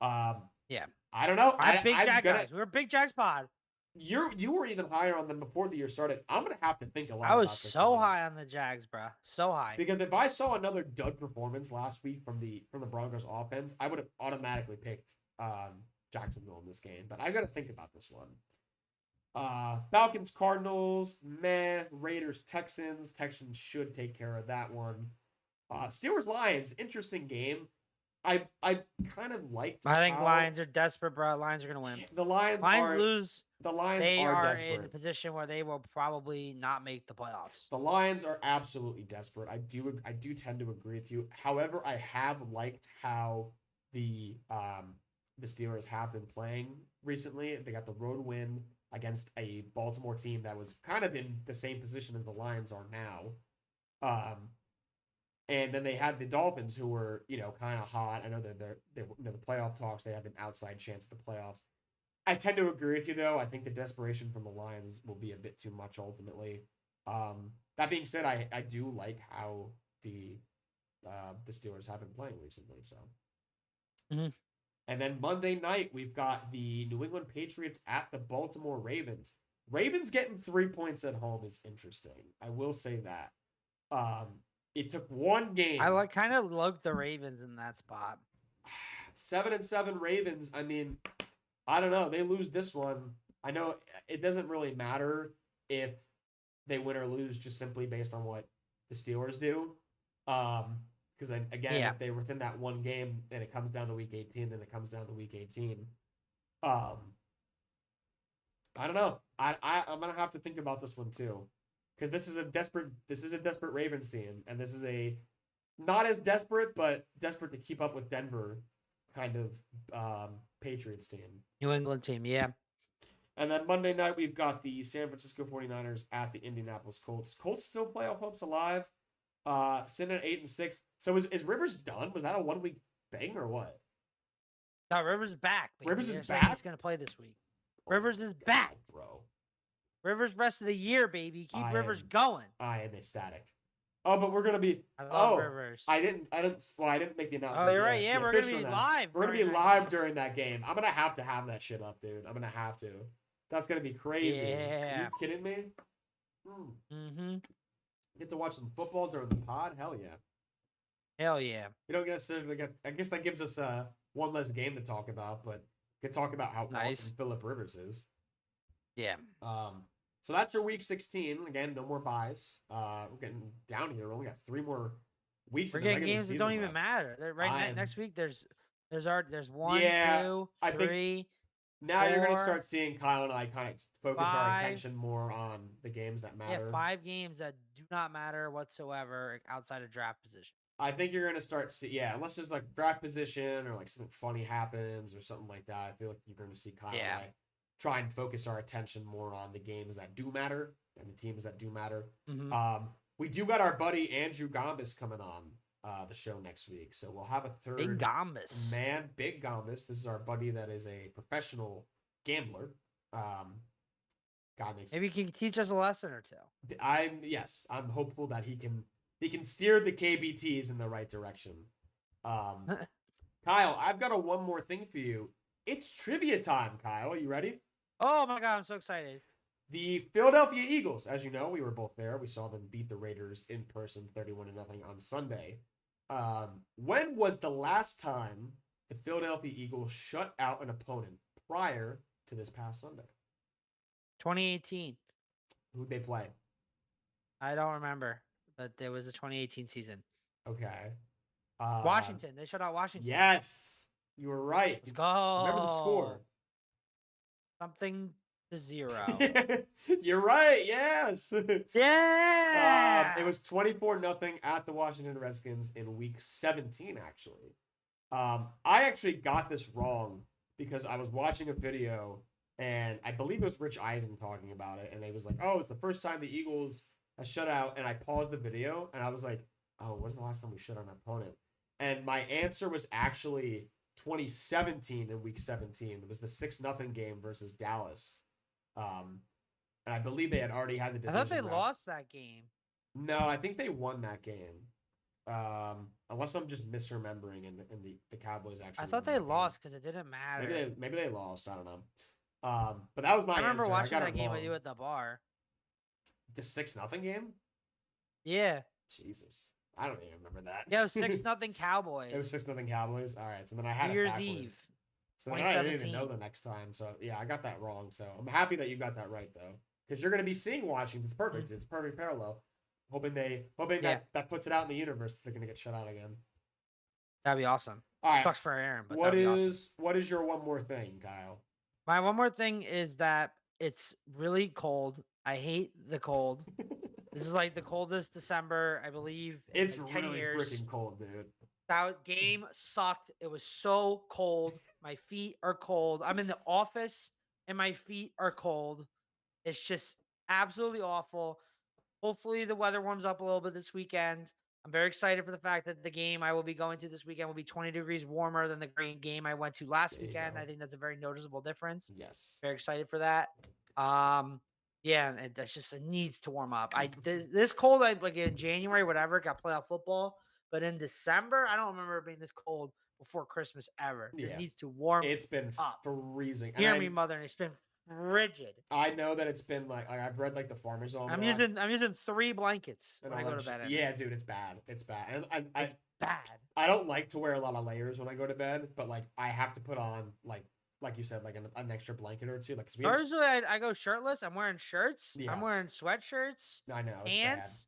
Yeah. I don't know. I'm big Jags guys. We're a big Jags pod. You were even higher on them before the year started. I'm gonna have to think a lot. I was about this so one. high on the Jags, bro. So high. Because if I saw another dud performance last week from the Broncos offense, I would have automatically picked Jacksonville in this game. But I got to think about this one. Falcons, Cardinals, meh. Raiders, Texans. Texans should take care of that one. Steelers, Lions, interesting game. I kind of liked. I think Lions are desperate, bro. Lions are gonna win. The Lions lose. The Lions they are desperate. In a position where they will probably not make the playoffs. The Lions are absolutely desperate. I do tend to agree with you. However, I have liked how the Steelers have been playing recently. They got the road win against a Baltimore team that was kind of in the same position as the Lions are now. And then they had the Dolphins, who were, kind of hot. I know that they're the playoff talks. They have an outside chance at the playoffs. I tend to agree with you, though. I think the desperation from the Lions will be a bit too much ultimately. That being said, I do like how the Steelers have been playing recently. So, And then Monday night we've got the New England Patriots at the Baltimore Ravens. Ravens getting 3 points at home is interesting. I will say that. It took one game. I kind of like the Ravens in that spot. 7-7 Ravens. I mean, I don't know. They lose this one. I know it doesn't really matter if they win or lose, just simply based on what the Steelers do. Because again, if they were within that one game and it comes down to week 18, then it comes down to week 18. I don't know. I'm gonna have to think about this one too. Because this is a desperate Ravens team, and this is a not as desperate, but desperate to keep up with Denver kind of Patriots team. New England team, yeah. And then Monday night, we've got the San Francisco 49ers at the Indianapolis Colts. Colts still playoff hopes alive. Sitting at 8-6. So is Rivers done? Was that a 1 week thing or what? No, Rivers is back. Baby. Rivers is back? He's going to play this week. Rivers is back. Bro. Rivers rest of the year, baby. Keep Rivers going. I am ecstatic. Oh, but we're gonna be. I love Rivers. I didn't make the announcement. Oh, you're right. Yeah, we're gonna be live. We're gonna be live during that game. I'm gonna have to have that shit up, dude. I'm gonna have to. That's gonna be crazy. Yeah. Are you kidding me? Get to watch some football during the pod. Hell yeah. Hell yeah. You don't get. I guess that gives us one less game to talk about, but we can talk about how awesome Phillip Rivers is. Yeah. So that's your week 16. Again, no more buys. We're getting down here. We only got 3 more weeks. We're getting games that don't even matter. Next week, there's 1, 2, 3. Now 4, you're gonna start seeing Kyle and I kind of focus 5, our attention more on the games that matter. Yeah, 5 games that do not matter whatsoever outside of draft position. I think you're gonna start unless there's like draft position or like something funny happens or something like that. I feel like you're gonna see Kyle and I try and focus our attention more on the games that do matter and the teams that do matter. We do got our buddy Andrew Gombis coming on the show next week, so we'll have a third Big Gombis. Big Gombis. This is our buddy that is a professional gambler. Maybe he can teach us a lesson or two. I'm hopeful that he can steer the KBTs in the right direction. Kyle, I've got one more thing for you. It's trivia time, Kyle. Are you ready? Oh my God, I'm so excited. The Philadelphia Eagles, as you know, we were both there. We saw them beat the Raiders in person 31-0 on Sunday. When was the last time the Philadelphia Eagles shut out an opponent prior to this past Sunday? 2018. Who'd they play? I don't remember, but there was a 2018 season. Okay. Washington. They shut out Washington. Yes. You were right. Let's go. Remember the score. Something 0. You're right. Yes. Yeah. It was 24-0 at the Washington Redskins in Week 17. Actually, I actually got this wrong because I was watching a video and I believe it was Rich Eisen talking about it, and he was like, "Oh, it's the first time the Eagles have shut out." And I paused the video and I was like, "Oh, when's the last time we shut out an opponent?" And my answer was actually 2017 in Week 17. It was the 6-0 game versus Dallas. And I believe they had already had the I division thought they wrapped. lost that game. No, I think they won that game. Unless I'm just misremembering, and the Cowboys actually. I thought won they that lost because it didn't matter. game. Maybe they lost. I don't know. But that was my I remember answer. watching I got that it game wrong. with you at the bar. The 6-0 game. Yeah. Jesus, I don't even remember that. Yeah, it was 6-0 Cowboys. It was 6-0 Cowboys. All right, so then I had New it Year's backwards. Eve. So then I didn't even 2017. know the next time. So yeah, I got that wrong. So I'm happy that you got that right though, because you're gonna be seeing Washington. It's perfect. It's perfect parallel. Hoping that puts it out in the universe that they're gonna get shut out again. That'd be awesome. All right. Sucks for Aaron, but What that'd be awesome. is your one more thing, Kyle? My one more thing is that it's really cold. I hate the cold. This is like the coldest December, I believe, in It's like 10 really years. freaking cold, dude. That game sucked. It was so cold. My feet are cold. I'm in the office and my feet are cold. It's just absolutely awful. Hopefully the weather warms up a little bit this weekend. I'm very excited for the fact that the game I will be going to this weekend will be 20 degrees warmer than the great game I went to last There you weekend. go. I think that's a very noticeable difference. Yes. Very excited for that. Yeah, and that's just, it needs to warm up. This cold, like in January, whatever, got playoff football, but in December, I don't remember it being this cold before Christmas ever. Yeah. It needs to warm It's been up. freezing. Hear me, mother, and it's been frigid. I know that it's been like I've read like the Farmer's I'm Almanac. using 3 blankets and when I all go that to bed. shit. Yeah, dude, it's bad. It's bad. And It's bad. I don't like to wear a lot of layers when I go to bed, but like I have to put on like you said, like an extra blanket or two. Like, 'cause we have, Usually I go shirtless. I'm wearing shirts. Yeah. I'm wearing sweatshirts, I know it's bad. pants.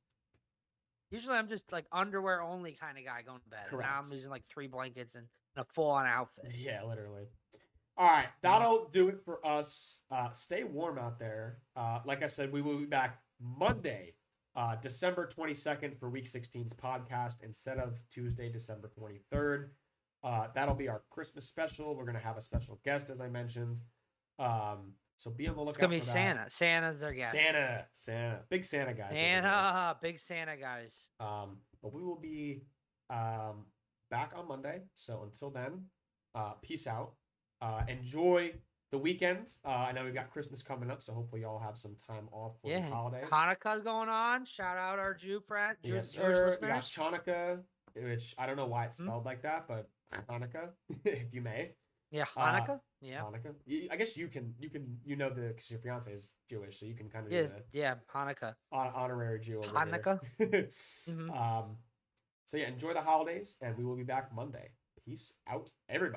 Usually I'm just like underwear only kind of guy going to bed. And now I'm Correct. using like 3 blankets and a full on outfit. Yeah, literally. All right, that'll do it for us. Stay warm out there. Like I said, we will be back Monday, December 22nd for Week 16's podcast instead of Tuesday, December 23rd. That'll be our Christmas special. We're gonna have a special guest, as I mentioned. So be on the lookout. It's gonna be for Santa. that. Santa's their guest. Santa, big Santa guys. over Santa, big Santa guys. there. But we will be back on Monday. So until then, peace out. Enjoy the weekend. I know we've got Christmas coming up, so hopefully y'all have some time off for the holiday. Hanukkah's going on. Shout out our Jewish Yes, Jewish sir. We got listeners. Chanukah, which I don't know why it's spelled like that, but Hanukkah, if you may. Yeah, Hanukkah. Yeah. Hanukkah. I guess you know because your fiance is Jewish, so you can kind of Yes. Yeah, Hanukkah. Honorary Jew over Hanukkah. here. So yeah, enjoy the holidays, and we will be back Monday. Peace out, everybody.